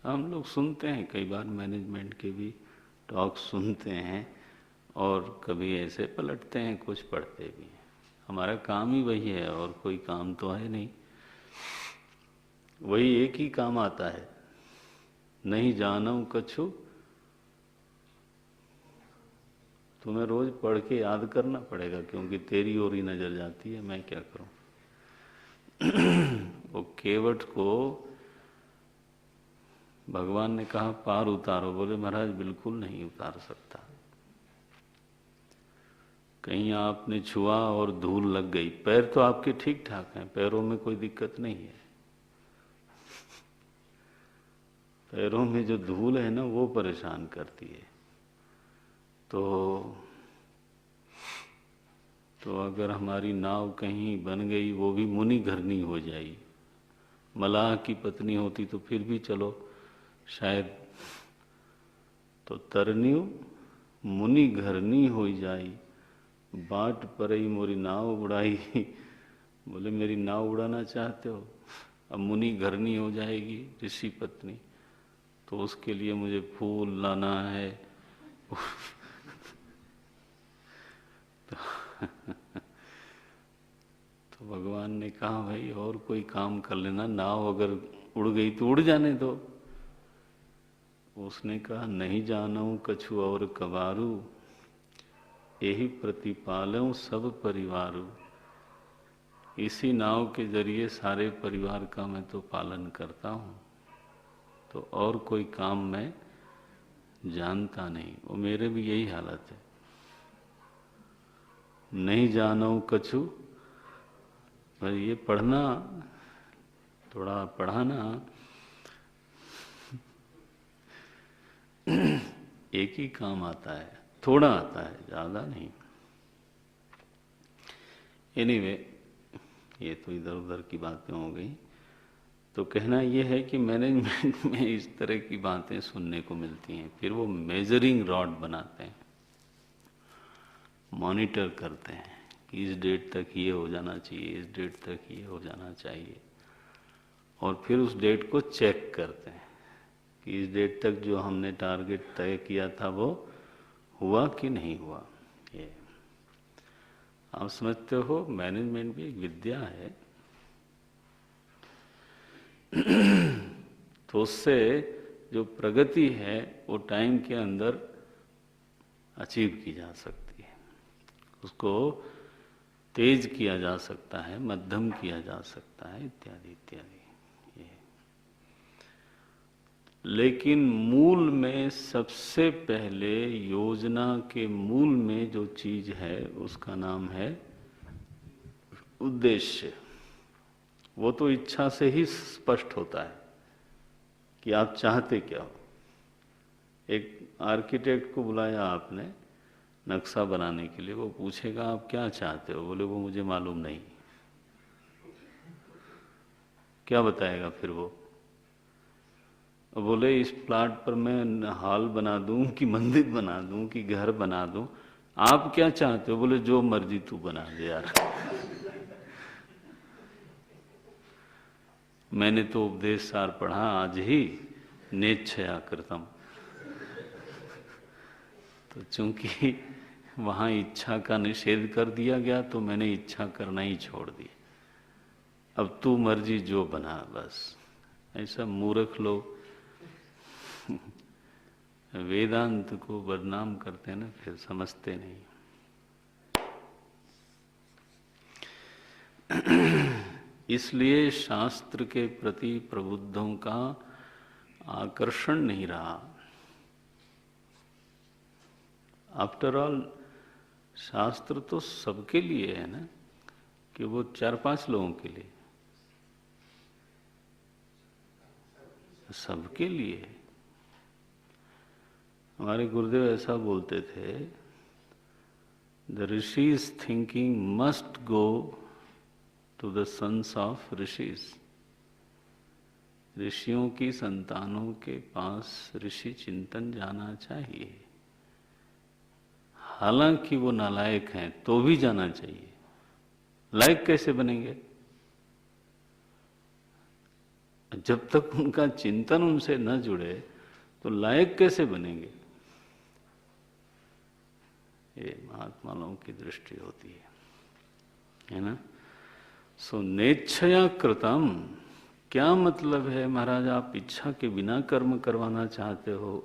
हम लोग सुनते हैं, कई बार मैनेजमेंट के भी टॉक सुनते हैं, और कभी ऐसे पलटते हैं, कुछ पढ़ते भी हैं। हमारा काम ही वही है, और कोई काम तो है नहीं। वही एक ही काम आता है, नहीं जानूं कछु, तुम्हें रोज पढ़ के याद करना पड़ेगा, क्योंकि तेरी ओर ही नजर जाती है, मैं क्या करूं। वो केवट को भगवान ने कहा पार उतारो, बोले महाराज बिल्कुल नहीं उतार सकता। कहीं आपने छुआ और धूल लग गई, पैर तो आपके ठीक ठाक हैं, पैरों में कोई दिक्कत नहीं है, पैरों में जो धूल है ना वो परेशान करती है। तो अगर हमारी नाव कहीं बन गई, वो भी मुनि घरनी हो जाई, मलाह की पत्नी होती तो फिर भी चलो शायद, तो तरनियो मुनि घरनी हो जाई, बाट परई मोरी नाव उड़ाई। बोले मेरी नाव उड़ाना चाहते हो, अब मुनि घरनी हो जाएगी ऋषि पत्नी, तो उसके लिए मुझे फूल लाना है। तो भगवान ने कहा भाई और कोई काम कर लेना, नाव अगर उड़ गई तो उड़ जाने दो। उसने कहा नहीं जानूं कछु और कबारू, यही प्रतिपालूं सब परिवारू। इसी नाव के जरिए सारे परिवार का मैं तो पालन करता हूँ, तो और कोई काम मैं जानता नहीं। वो मेरे भी यही हालत है, नहीं जानूं कछु। भाई ये पढ़ना, थोड़ा पढ़ाना, एक ही काम आता है, थोड़ा आता है, ज्यादा नहीं। एनीवे, ये तो इधर उधर की बातें हो गई। तो कहना ये है कि मैनेजमेंट में इस तरह की बातें सुनने को मिलती हैं, फिर वो मेजरिंग रॉड बनाते हैं, मॉनिटर करते हैं कि इस डेट तक ये हो जाना चाहिए, इस डेट तक ये हो जाना चाहिए, और फिर उस डेट को चेक करते हैं कि इस डेट तक जो हमने टारगेट तय किया था वो हुआ कि नहीं हुआ। ये आप समझते हो, मैनेजमेंट भी एक विद्या है। तो उससे जो प्रगति है वो टाइम के अंदर अचीव की जा सकती है। उसको तेज किया जा सकता है, मध्यम किया जा सकता है, इत्यादि इत्यादि। ये लेकिन मूल में सबसे पहले योजना के मूल में जो चीज है उसका नाम है उद्देश्य। वो तो इच्छा से ही स्पष्ट होता है कि आप चाहते क्या हो। एक आर्किटेक्ट को बुलाया आपने नक्शा बनाने के लिए, वो पूछेगा आप क्या चाहते हो, बोले वो मुझे मालूम नहीं। क्या बताएगा फिर वो? बोले इस प्लाट पर मैं हॉल बना दूं कि मंदिर बना दूं कि घर बना दूं, आप क्या चाहते हो? बोले जो मर्जी तू बना दे यार। मैंने तो उपदेश सार पढ़ा आज ही, नेच्छया कृतम। तो चूंकि वहां इच्छा का निषेध कर दिया गया तो मैंने इच्छा करना ही छोड़ दी। अब तू मर्जी जो बना बस। ऐसा मूर्ख लोग वेदांत को बदनाम करते हैं ना, फिर समझते नहीं। इसलिए शास्त्र के प्रति प्रबुद्धों का आकर्षण नहीं रहा। आफ्टर ऑल शास्त्र तो सबके लिए है ना, कि वो 4-5 लोगों के लिए? सबके लिए। हमारे गुरुदेव ऐसा बोलते थे, the rishis thinking must go to the sons of rishis. ऋषियों की संतानों के पास ऋषि चिंतन जाना चाहिए। हालांकि वो नालायक हैं तो भी जाना चाहिए। लायक कैसे बनेंगे? जब तक उनका चिंतन उनसे न जुड़े तो लायक कैसे बनेंगे? ये महात्मा लोगों की दृष्टि होती है ना। सो नेच्छया कृतम क्या मतलब है? महाराज आप इच्छा के बिना कर्म करवाना चाहते हो?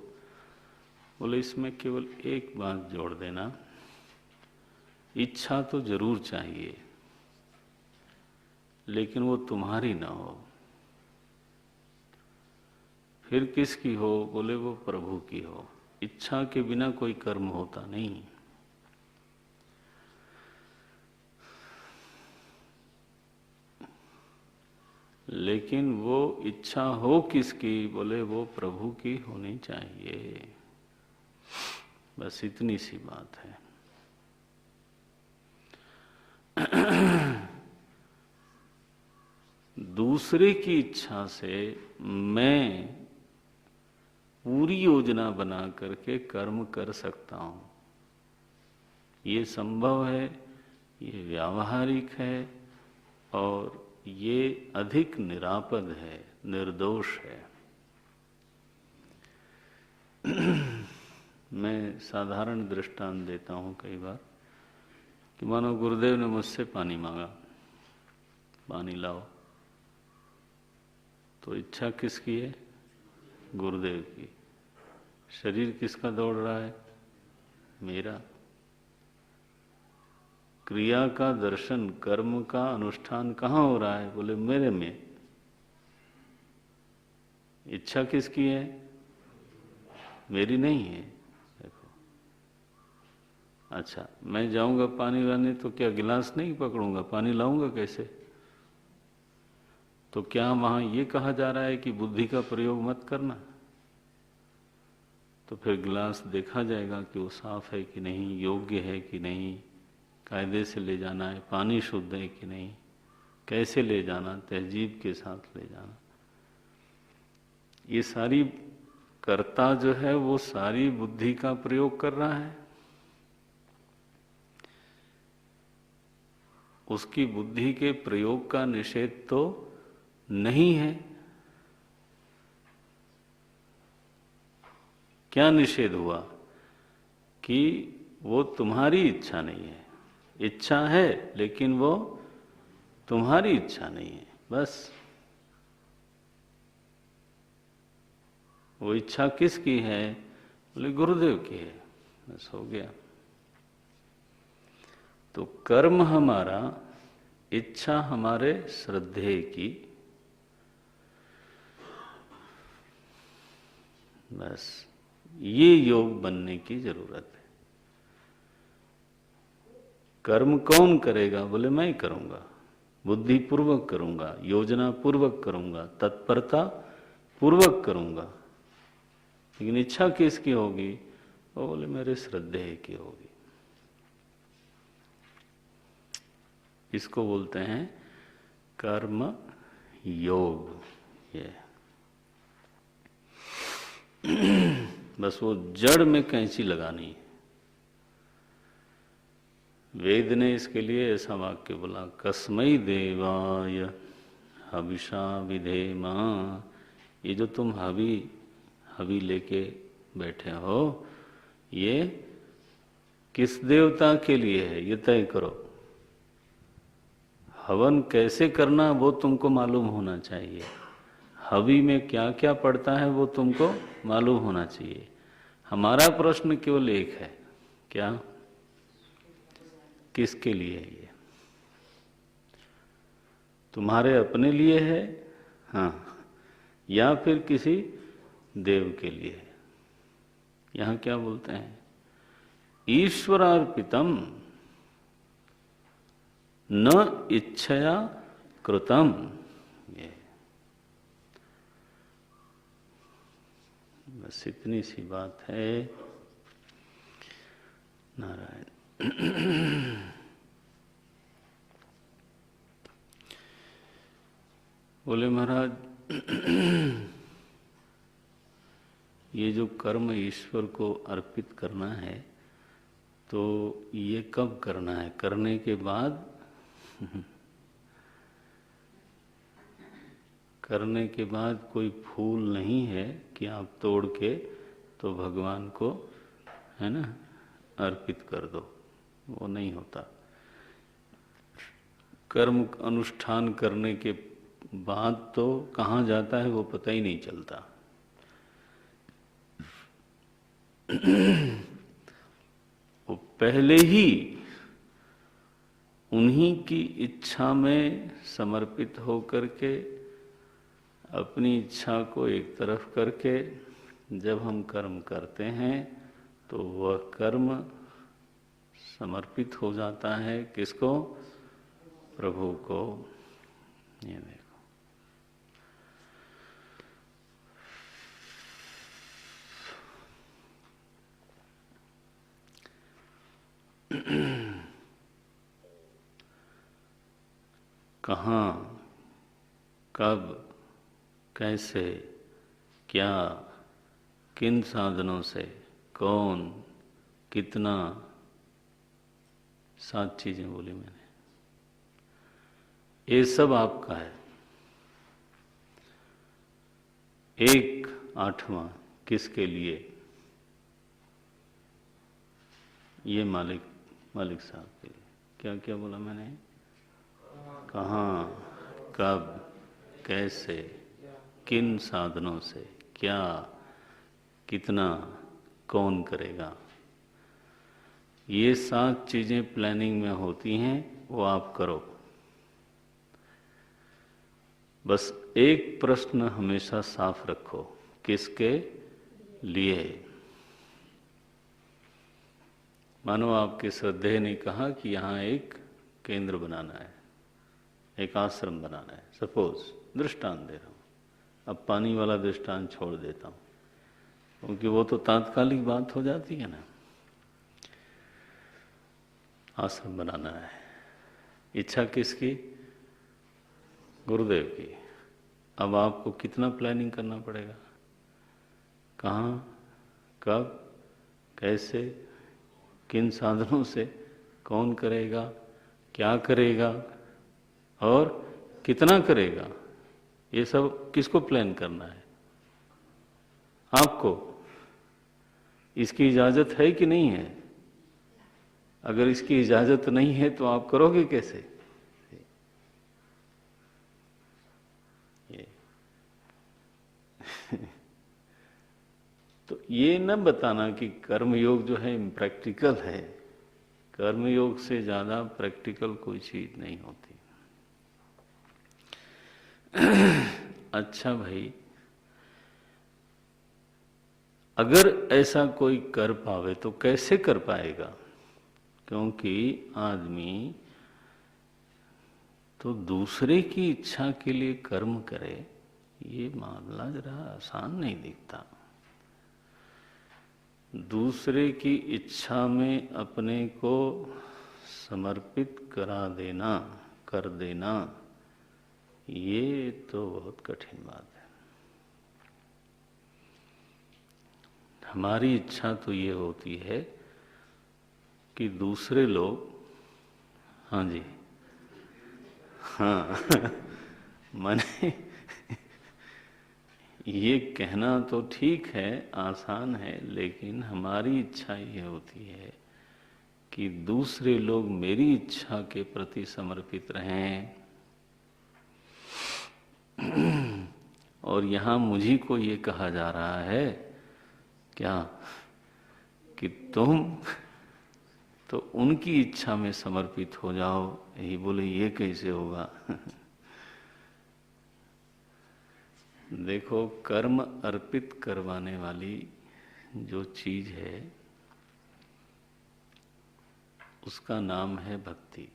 बोले इसमें केवल एक बात जोड़ देना, इच्छा तो जरूर चाहिए लेकिन वो तुम्हारी ना हो। फिर किसकी हो? बोले वो प्रभु की हो। इच्छा के बिना कोई कर्म होता नहीं। लेकिन वो इच्छा हो किसकी? बोले वो प्रभु की होनी चाहिए। बस इतनी सी बात है। दूसरे की इच्छा से मैं पूरी योजना बना करके कर्म कर सकता हूं, ये संभव है, ये व्यावहारिक है और ये अधिक निरापद है, निर्दोष है। मैं साधारण दृष्टांत देता हूं कई बार कि मानो गुरुदेव ने मुझसे पानी मांगा, पानी लाओ, तो इच्छा किसकी है? गुरुदेव की। शरीर किसका दौड़ रहा है? मेरा। क्रिया का दर्शन, कर्म का अनुष्ठान कहाँ हो रहा है? बोले मेरे में। इच्छा किसकी है? मेरी नहीं है। देखो, अच्छा मैं जाऊंगा पानी लाने तो क्या गिलास नहीं पकड़ूंगा? पानी लाऊंगा कैसे? तो क्या वहां ये कहा जा रहा है कि बुद्धि का प्रयोग मत करना? तो फिर गिलास देखा जाएगा कि वो साफ है कि नहीं, योग्य है कि नहीं, कायदे से ले जाना है, पानी शुद्ध है कि नहीं, कैसे ले जाना, तहजीब के साथ ले जाना। ये सारी कर्ता जो है वो सारी बुद्धि का प्रयोग कर रहा है। उसकी बुद्धि के प्रयोग का निषेध तो नहीं है। क्या निषेध हुआ? कि वो तुम्हारी इच्छा नहीं है। इच्छा है लेकिन वो तुम्हारी इच्छा नहीं है, बस। वो इच्छा किसकी है? बोले गुरुदेव की है। बस हो गया। तो कर्म हमारा, इच्छा हमारे श्रद्धेय की, बस ये योग बनने की जरूरत है। कर्म कौन करेगा? बोले मैं ही करूंगा, बुद्धि पूर्वक करूंगा, योजना पूर्वक करूंगा, तत्परता पूर्वक करूंगा। लेकिन इच्छा किसकी होगी? वो बोले मेरे श्रद्धेय की होगी। इसको बोलते हैं कर्म योग। ये बस वो जड़ में कैंची लगानी है। वेद ने इसके लिए ऐसा वाक्य बोला, कस्मै देवाय हविषा विधेमा। ये जो तुम हवि लेके बैठे हो, ये किस देवता के लिए है ये तय करो। हवन कैसे करना वो तुमको मालूम होना चाहिए। हवि में क्या क्या पड़ता है वो तुमको मालूम होना चाहिए। हमारा प्रश्न केवल एक है, क्या? किसके लिए है ये? तुम्हारे अपने लिए है, हाँ, या फिर किसी देव के लिए है? यहां क्या बोलते हैं? ईश्वरार्पितम न इच्छया कृतम। ये बस इतनी सी बात है। नारायण। बोले महाराज, ये जो कर्म ईश्वर को अर्पित करना है, तो ये कब करना है? करने के बाद करने के बाद कोई फूल नहीं है कि आप तोड़ के तो भगवान को, है ना, अर्पित कर दो। वो नहीं होता। कर्म अनुष्ठान करने के बाद तो कहाँ जाता है वो पता ही नहीं चलता। वो पहले ही उन्हीं की इच्छा में समर्पित होकर के, अपनी इच्छा को एक तरफ करके जब हम कर्म करते हैं तो वह कर्म समर्पित हो जाता है किसको? प्रभु को। ये देखो, कहाँ, कब, कैसे, क्या, किन साधनों से, कौन, कितना, 7 चीजें बोली मैंने। ये सब आपका है। एक 8वां किसके लिए? ये मालिक साहब के लिए। क्या क्या बोला मैंने? कहाँ, कब, कैसे, किन साधनों से, क्या, कितना, कौन करेगा। ये 7 चीजें प्लानिंग में होती हैं, वो आप करो। बस एक प्रश्न हमेशा साफ रखो, किसके लिए? मानो आपके श्रद्धेय ने कहा कि यहाँ एक केंद्र बनाना है, एक आश्रम बनाना है। सपोज दृष्टांत दे रहा हूँ, अब पानी वाला दृष्टांत छोड़ देता हूँ क्योंकि वो तो तात्कालिक बात हो जाती है ना। आश्रम बनाना है, इच्छा किसकी? गुरुदेव की। अब आपको कितना प्लानिंग करना पड़ेगा? कहाँ, कब, कैसे, किन साधनों से, कौन करेगा, क्या करेगा और कितना करेगा। ये सब किसको प्लान करना है? आपको। इसकी इजाजत है कि नहीं है? अगर इसकी इजाजत नहीं है तो आप करोगे कैसे? तो ये न बताना कि कर्मयोग जो है इम्प्रैक्टिकल है, कर्मयोग से ज्यादा प्रैक्टिकल कोई चीज नहीं होती। अच्छा भाई, अगर ऐसा कोई कर पावे तो कैसे कर पाएगा? क्योंकि आदमी तो दूसरे की इच्छा के लिए कर्म करे, ये मामला जरा आसान नहीं दिखता। दूसरे की इच्छा में अपने को समर्पित करा देना, कर देना, ये तो बहुत कठिन बात है। हमारी इच्छा तो ये होती है कि दूसरे लोग, हाँ जी, हाँ माने ये कहना तो ठीक है, आसान है, लेकिन हमारी इच्छा ये होती है कि दूसरे लोग मेरी इच्छा के प्रति समर्पित रहें। और यहाँ मुझी को ये कहा जा रहा है क्या कि तुम तो उनकी इच्छा में समर्पित हो जाओ। यही बोले ये कैसे होगा? देखो, कर्म अर्पित करवाने वाली जो चीज है उसका नाम है भक्ति,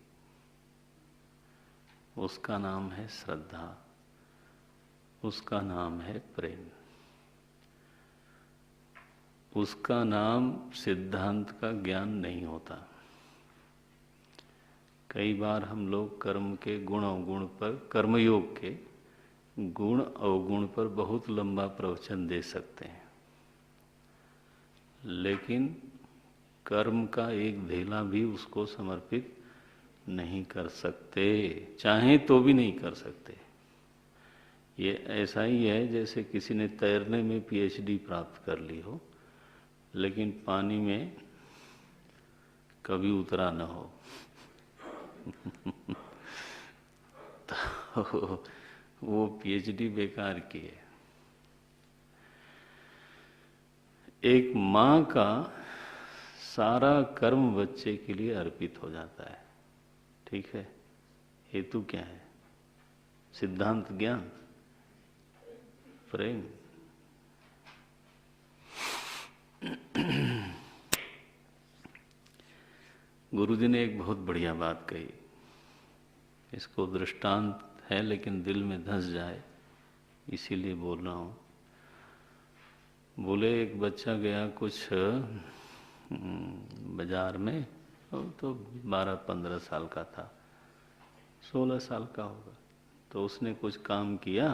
उसका नाम है श्रद्धा, उसका नाम है प्रेम, उसका नाम सिद्धांत का ज्ञान नहीं होता। कई बार हम लोग कर्म के गुण अवगुण पर, कर्मयोग के गुण अवगुण पर बहुत लंबा प्रवचन दे सकते हैं, लेकिन कर्म का एक धेला भी उसको समर्पित नहीं कर सकते, चाहे तो भी नहीं कर सकते। ये ऐसा ही है जैसे किसी ने तैरने में पीएचडी प्राप्त कर ली हो, लेकिन पानी में कभी उतरा न हो। तो वो पीएचडी बेकार की है। एक माँ का सारा कर्म बच्चे के लिए अर्पित हो जाता है, ठीक है? हेतु क्या है? सिद्धांत ज्ञान, प्रेम। गुरुजी ने एक बहुत बढ़िया बात कही, इसको दृष्टांत है लेकिन दिल में धंस जाए इसीलिए बोल रहा हूँ। बोले एक बच्चा गया कुछ बाजार में, तो 12-15 साल का था, 16 साल का होगा, तो उसने कुछ काम किया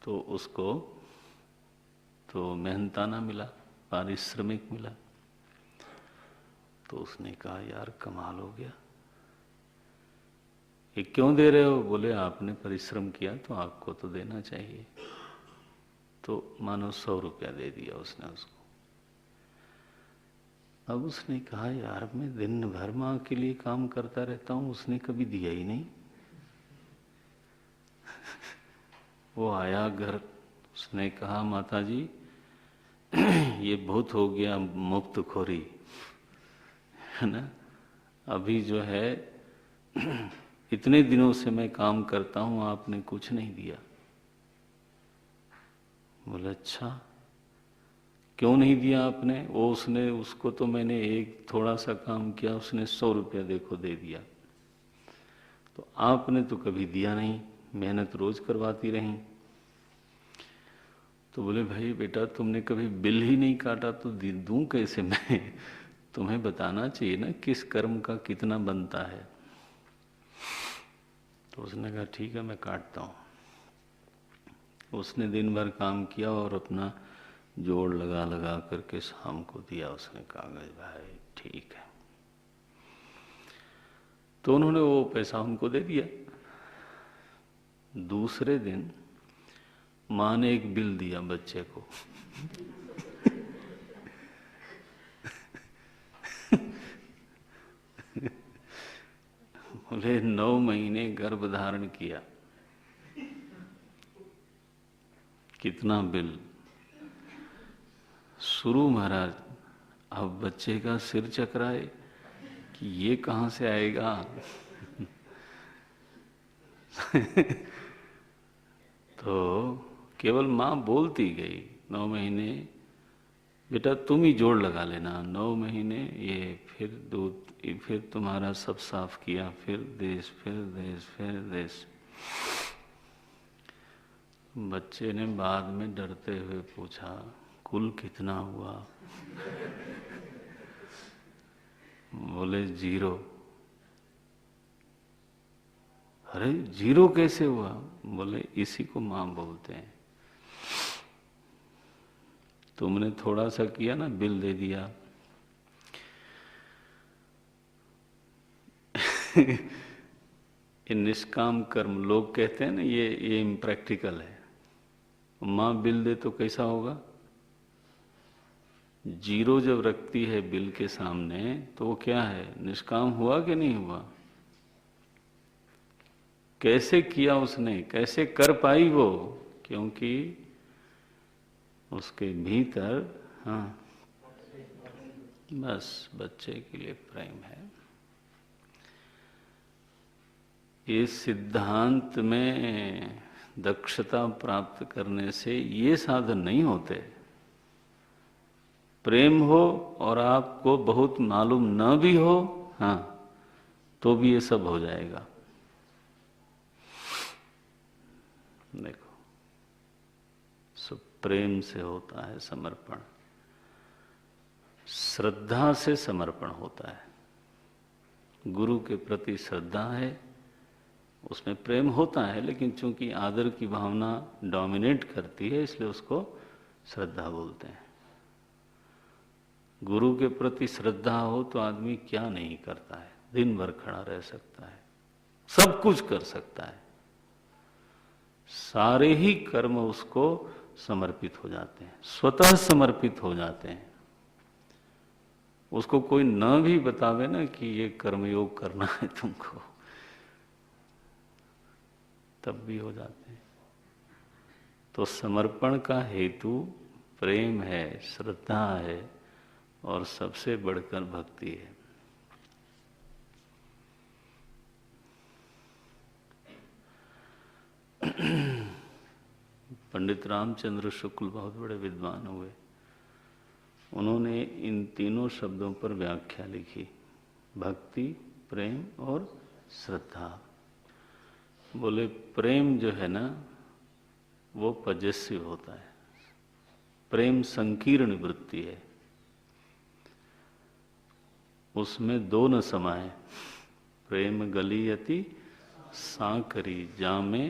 तो उसको तो मेहनताना मिला, पारिश्रमिक मिला। तो उसने कहा यार कमाल हो गया, ये क्यों दे रहे हो? बोले आपने परिश्रम किया तो आपको तो देना चाहिए। तो मानो 100 रुपया दे दिया उसने उसको। अब उसने कहा यार मैं दिन भर माँ के लिए काम करता रहता हूँ, उसने कभी दिया ही नहीं। वो आया घर, उसने कहा माता जी ये बहुत हो गया मुफ्त खोरी, है ना? अभी जो है इतने दिनों से मैं काम करता हूँ, आपने कुछ नहीं दिया। बोले अच्छा क्यों नहीं दिया आपने? वो उसने, उसको तो मैंने एक थोड़ा सा काम किया, उसने 100 रुपया देखो दे दिया, तो आपने तो कभी दिया नहीं, मेहनत रोज करवाती रही। तो बोले भाई बेटा तुमने कभी बिल ही नहीं काटा तो दूं कैसे मैं? तुम्हें बताना चाहिए ना किस कर्म का कितना बनता है। तो उसने कहा ठीक है मैं काटता हूँ। उसने दिन भर काम किया और अपना जोड़ लगा लगा करके शाम को दिया उसने कागज। भाई ठीक है, तो उन्होंने वो पैसा उनको दे दिया। दूसरे दिन माँ ने एक बिल दिया बच्चे को। बोले 9 महीने गर्भ धारण किया, कितना बिल? शुरू महाराज अब बच्चे का सिर चकराए कि ये कहाँ से आएगा। तो केवल माँ बोलती गई 9 महीने बेटा तुम ही जोड़ लगा लेना, 9 महीने ये, फिर दूध, फिर तुम्हारा सब साफ किया, फिर देश, फिर देश, फिर देश। बच्चे ने बाद में डरते हुए पूछा कुल कितना हुआ? बोले 0। अरे 0 कैसे हुआ? बोले इसी को माँ बोलते हैं। तुमने थोड़ा सा किया ना, बिल दे दिया। ये निष्काम कर्म लोग कहते हैं ना, ये इम्प्रैक्टिकल है। माँ बिल दे तो कैसा होगा? 0 जब रखती है बिल के सामने तो वो क्या है? निष्काम हुआ कि नहीं हुआ? कैसे किया उसने, कैसे कर पाई वो? क्योंकि उसके भीतर, हाँ, बस बच्चे के लिए प्रेम है। इस सिद्धांत में दक्षता प्राप्त करने से ये साधन नहीं होते। प्रेम हो और आपको बहुत मालूम न भी हो, हाँ, तो भी ये सब हो जाएगा। देखो, सब प्रेम से होता है समर्पण, श्रद्धा से समर्पण होता है। गुरु के प्रति श्रद्धा है, उसमें प्रेम होता है, लेकिन चूंकि आदर की भावना डोमिनेट करती है इसलिए उसको श्रद्धा बोलते हैं। गुरु के प्रति श्रद्धा हो तो आदमी क्या नहीं करता है, दिन भर खड़ा रह सकता है, सब कुछ कर सकता है, सारे ही कर्म उसको समर्पित हो जाते हैं, स्वतः समर्पित हो जाते हैं। उसको कोई न भी बतावे ना कि ये कर्मयोग करना है तुमको, तब भी हो जाते हैं। तो समर्पण का हेतु प्रेम है, श्रद्धा है और सबसे बढ़कर भक्ति है। पंडित रामचंद्र शुक्ल बहुत बड़े विद्वान हुए। उन्होंने इन तीनों शब्दों पर व्याख्या लिखी, भक्ति, प्रेम और श्रद्धा। बोले प्रेम जो है ना वो पजेसिव होता है, प्रेम संकीर्ण वृत्ति है, उसमें 2 न समाये। प्रेम गलीयति सांकरी जामे।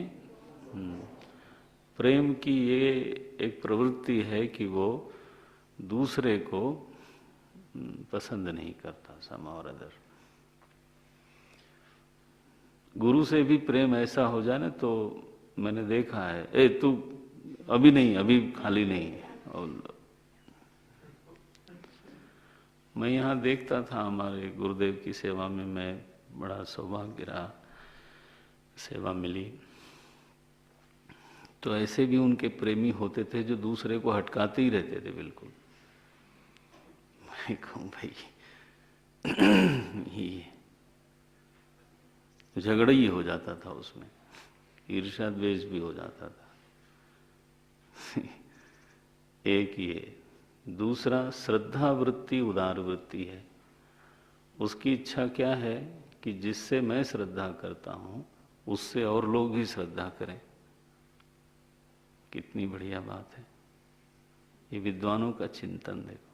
प्रेम की ये एक प्रवृत्ति है कि वो दूसरे को पसंद नहीं करता, सम और अदर। गुरु से भी प्रेम ऐसा हो जाए ना तो मैंने देखा है, ए तू अभी नहीं, अभी खाली नहीं है। और मैं यहाँ देखता था, हमारे गुरुदेव की सेवा में मैं बड़ा सौभाग्य रहा, सेवा मिली। तो ऐसे भी उनके प्रेमी होते थे जो दूसरे को हटकाते ही रहते थे बिल्कुल। मैं कहूँ भाई ये झगड़ा ही हो जाता था उसमें, ईर्ष्या द्वेष भी हो जाता था। एक ये, दूसरा श्रद्धा वृत्ति उदार वृत्ति है। उसकी इच्छा क्या है कि जिससे मैं श्रद्धा करता हूं उससे और लोग भी श्रद्धा करें। कितनी बढ़िया बात है, ये विद्वानों का चिंतन देखो।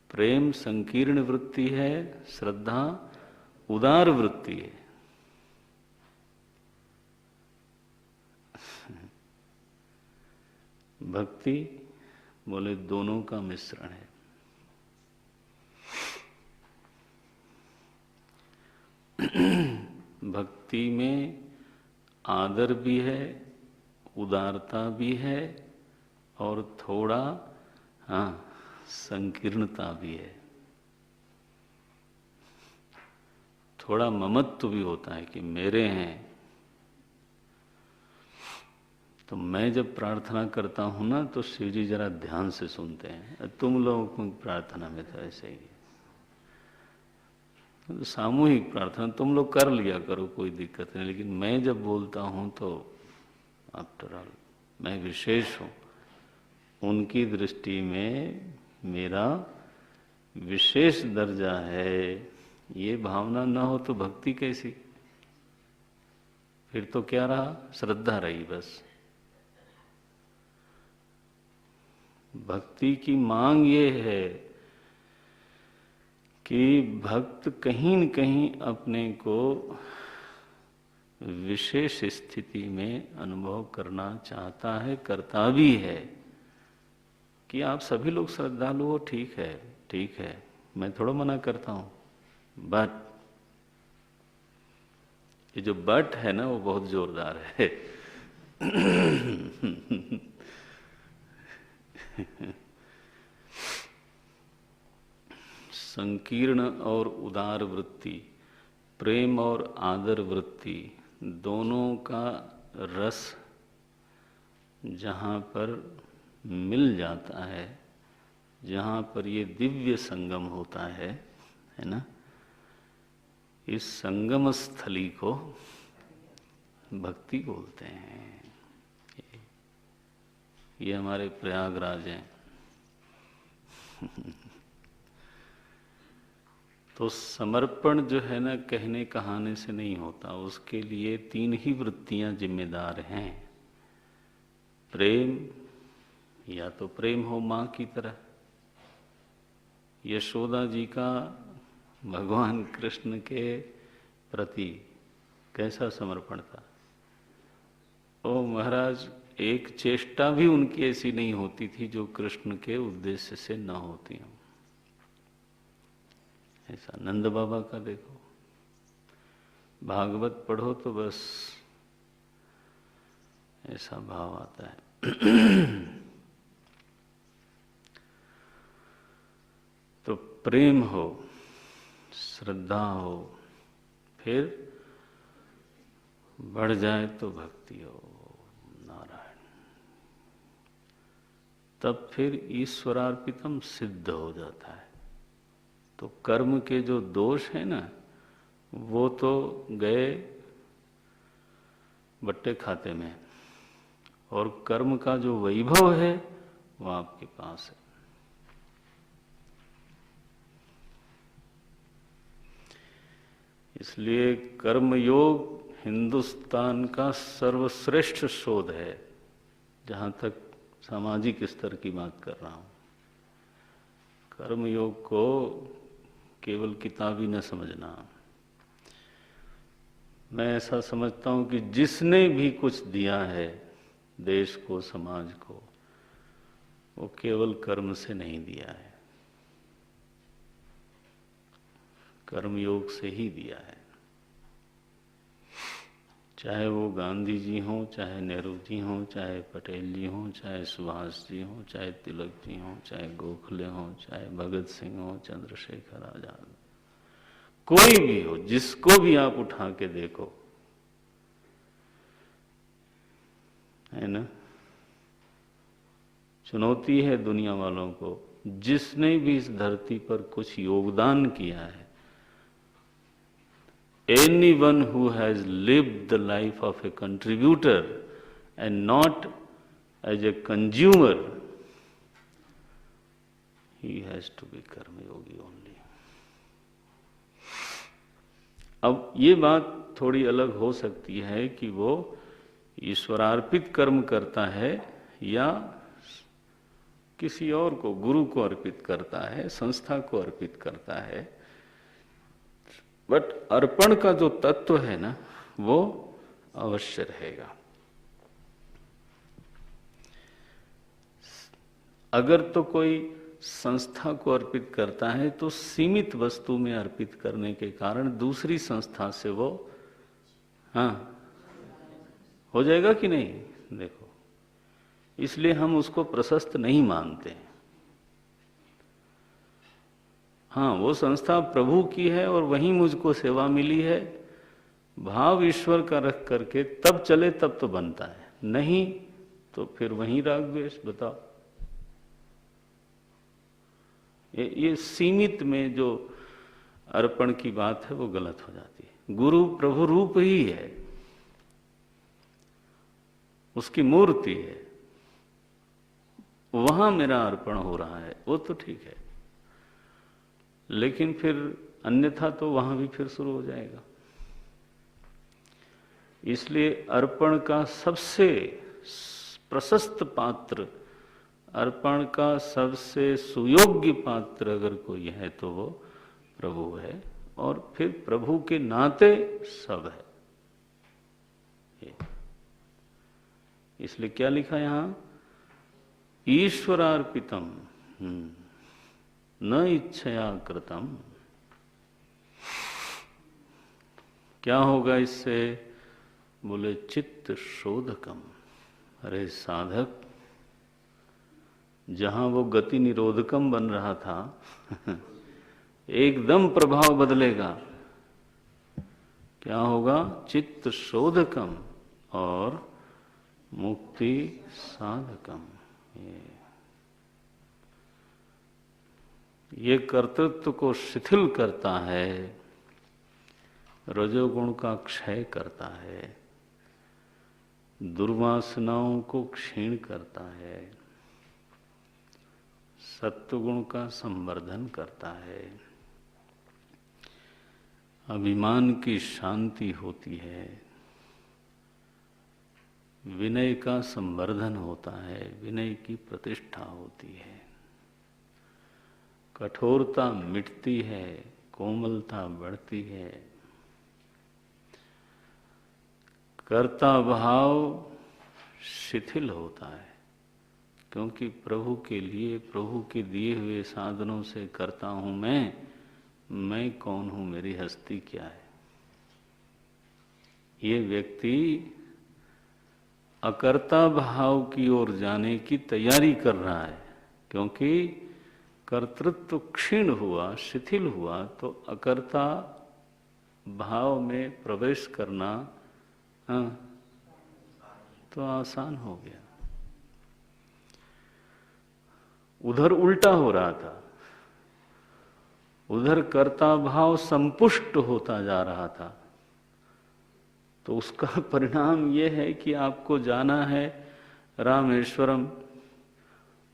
प्रेम संकीर्ण वृत्ति है, श्रद्धा उदार वृत्ति है। भक्ति बोले दोनों का मिश्रण है। भक्ति में आदर भी है, उदारता भी है और थोड़ा, हाँ, संकीर्णता भी है। थोड़ा ममत्व भी होता है कि मेरे हैं। तो मैं जब प्रार्थना करता हूं ना तो शिव जी जरा ध्यान से सुनते हैं। तुम लोगों को प्रार्थना में तो ऐसे ही है। सामूहिक प्रार्थना तुम लोग कर लिया करो, कोई दिक्कत नहीं, लेकिन मैं जब बोलता हूं तो आफ्टर ऑल मैं विशेष हूं, उनकी दृष्टि में मेरा विशेष दर्जा है। ये भावना न हो तो भक्ति कैसी? फिर तो क्या रहा? श्रद्धा रही बस। भक्ति की मांग ये है कि भक्त कहीं न कहीं अपने को विशेष स्थिति में अनुभव करना चाहता है, करता भी है। कि आप सभी लोग श्रद्धालु हो, ठीक है, ठीक है, मैं थोड़ा मना करता हूं, बट ये जो बट है ना वो बहुत जोरदार है। संकीर्ण और उदार वृत्ति, प्रेम और आदर वृत्ति, दोनों का रस जहाँ पर मिल जाता है, जहाँ पर ये दिव्य संगम होता है ना, इस संगम स्थली को भक्ति बोलते हैं। ये हमारे प्रयागराज हैं। तो समर्पण जो है ना, कहने कहाने से नहीं होता, उसके लिए 3 ही वृत्तियां जिम्मेदार हैं। प्रेम, या तो प्रेम हो मां की तरह। यशोदा जी का भगवान कृष्ण के प्रति कैसा समर्पण था। ओ महाराज, एक चेष्टा भी उनकी ऐसी नहीं होती थी जो कृष्ण के उद्देश्य से न होती हो। ऐसा नंद बाबा का देखो, भागवत पढ़ो तो बस ऐसा भाव आता है। तो प्रेम हो, श्रद्धा हो, फिर बढ़ जाए तो भक्ति हो, नारायण, तब फिर ईश्वरार्पितम सिद्ध हो जाता है। तो कर्म के जो दोष है ना, वो तो गए बट्टे खाते में, और कर्म का जो वैभव है वो आपके पास है। इसलिए कर्मयोग हिंदुस्तान का सर्वश्रेष्ठ शोध है, जहाँ तक सामाजिक स्तर की बात कर रहा हूँ। कर्मयोग को केवल किताबी न समझना। मैं ऐसा समझता हूँ कि जिसने भी कुछ दिया है देश को, समाज को, वो केवल कर्म से नहीं दिया है, कर्मयोग से ही दिया है। चाहे वो गांधी जी हों, चाहे नेहरू जी हों, चाहे पटेल जी हों, चाहे सुभाष जी हों, चाहे तिलक जी हों, चाहे गोखले हों, चाहे भगत सिंह हों, चंद्रशेखर आजाद, कोई भी हो, जिसको भी आप उठा के देखो, है ना, चुनौती है दुनिया वालों को, जिसने भी इस धरती पर कुछ योगदान किया है, anyone who has lived the life of a contributor and not as a consumer, he has to be karma yogi only. अब ये बात थोड़ी अलग हो सकती है कि वो ईश्वरार्पित कर्म करता है या किसी और को, गुरु को अर्पित करता है, संस्था को अर्पित करता है, बट अर्पण का जो तत्व है ना, वो अवश्य रहेगा। अगर तो कोई संस्था को अर्पित करता है तो सीमित वस्तु में अर्पित करने के कारण दूसरी संस्था से वो हो जाएगा कि नहीं, देखो, इसलिए हम उसको प्रशस्त नहीं मानते। हाँ, वो संस्था प्रभु की है और वहीं मुझको सेवा मिली है, भाव ईश्वर का रख करके तब चले, तब तो बनता है, नहीं तो फिर वहीं राग द्वेष। बताओ, ये सीमित में जो अर्पण की बात है वो गलत हो जाती है। गुरु प्रभु रूप ही है, उसकी मूर्ति है, वहां मेरा अर्पण हो रहा है, वो तो ठीक है। लेकिन फिर अन्यथा तो वहां भी फिर शुरू हो जाएगा। इसलिए अर्पण का सबसे प्रशस्त पात्र, अर्पण का सबसे सुयोग्य पात्र अगर कोई है तो वो प्रभु है, और फिर प्रभु के नाते सब है। इसलिए क्या लिखा यहां, ईश्वरार्पितम न इच्छया कृतम। क्या होगा इससे? बोले चित्त शोधकम। अरे साधक, जहां वो गति निरोधकम बन रहा था एकदम प्रभाव बदलेगा। क्या होगा? चित्त शोधकम और मुक्ति साधकम। ये कर्तृत्व को शिथिल करता है, रजोगुण का क्षय करता है, दुर्वासनाओं को क्षीण करता है, सत्वगुण का संवर्धन करता है, अभिमान की शांति होती है, विनय का संवर्धन होता है, विनय की प्रतिष्ठा होती है, कठोरता मिटती है, कोमलता बढ़ती है, कर्ता भाव शिथिल होता है। क्योंकि प्रभु के लिए, प्रभु के दिए हुए साधनों से करता हूं मैं कौन हूं, मेरी हस्ती क्या है। ये व्यक्ति अकर्ता भाव की ओर जाने की तैयारी कर रहा है। क्योंकि कर्तृत्व क्षीण हुआ, शिथिल हुआ, तो अकर्ता भाव में प्रवेश करना तो आसान हो गया। उधर उल्टा हो रहा था, उधर कर्ता भाव संपुष्ट होता जा रहा था। तो उसका परिणाम यह है कि आपको जाना है रामेश्वरम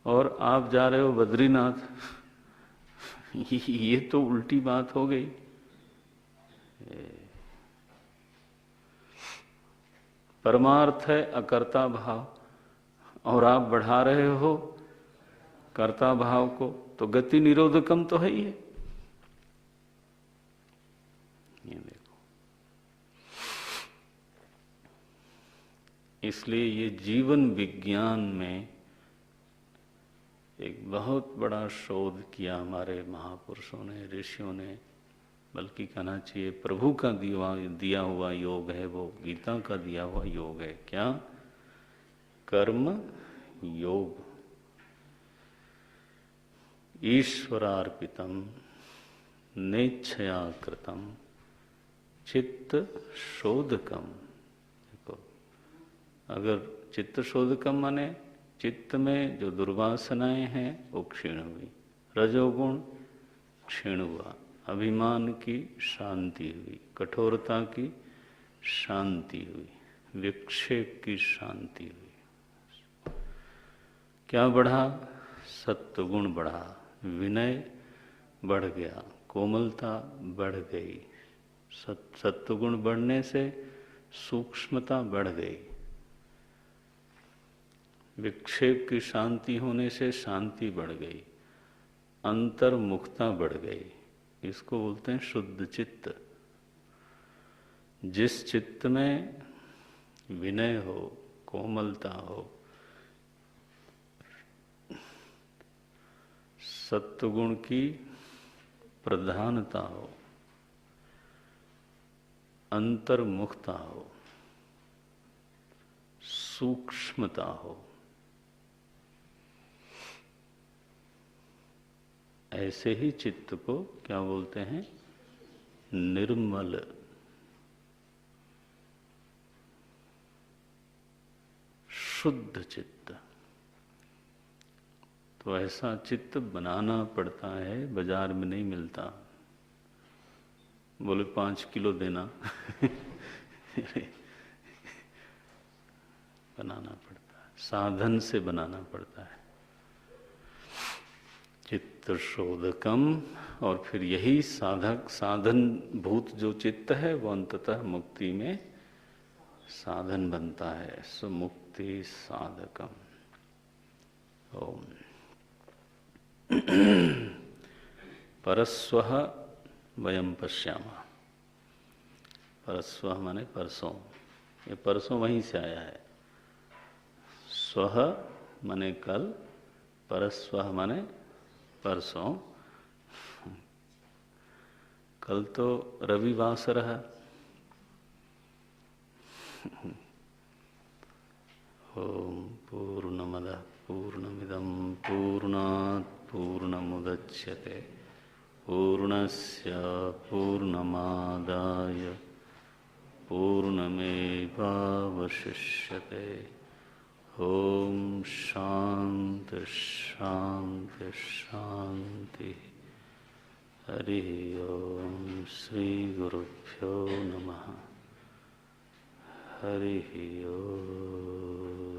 और आप जा रहे हो बद्रीनाथ। ये तो उल्टी बात हो गई। परमार्थ है अकर्ता भाव और आप बढ़ा रहे हो कर्ता भाव को, तो गति निरोधकम तो है ही है। ये देखो, इसलिए ये जीवन विज्ञान में एक बहुत बड़ा शोध किया हमारे महापुरुषों ने, ऋषियों ने, बल्कि कहना चाहिए प्रभु का दिया हुआ योग है वो, गीता का दिया हुआ योग है। क्या? कर्म योग। ईश्वरार्पितम नेच्छया कृतम चित्त शोधकम। देखो, अगर चित्त शोधकम माने चित्त में जो दुर्वासनाएं हैं वो क्षीण हुई, रजोगुण क्षीण हुआ, अभिमान की शांति हुई, कठोरता की शांति हुई, विक्षेप की शांति हुई। क्या बढ़ा? सत्वगुण बढ़ा, विनय बढ़ गया, कोमलता बढ़ गई। सत्वगुण बढ़ने से सूक्ष्मता बढ़ गई, विक्षेप की शांति होने से शांति बढ़ गई, अंतर्मुखता बढ़ गई। इसको बोलते हैं शुद्ध चित्त। जिस चित्त में विनय हो, कोमलता हो, सत्वगुण की प्रधानता हो, अंतर्मुखता हो, सूक्ष्मता हो, ऐसे ही चित्त को क्या बोलते हैं? निर्मल। शुद्ध चित्त। तो ऐसा चित्त बनाना पड़ता है, बाजार में नहीं मिलता। बोले 5 किलो देना। बनाना पड़ता है, साधन से बनाना पड़ता है। चित्त शोधकम, और फिर यही साधक साधन भूत जो चित्त है वो अंततः मुक्ति में साधन बनता है। सुमुक्ति साधकम। ओम। परस्वः वयम पश्यामः। परस्वः माने परसों, ये परसों वहीं से आया है। स्वः माने कल, परस्वः माने परसों। कल तो रविवासर है। ओम पूर्णमदः पूर्णमिदं पूर्णात् पूर्णमुदच्यते पूर्णस्य पूर्णमादाय पूर्णमेवावशिष्यते। ओम शांति शांति शांति। हरि ओम। श्री गुरुभ्यो नमः। हरि ओम।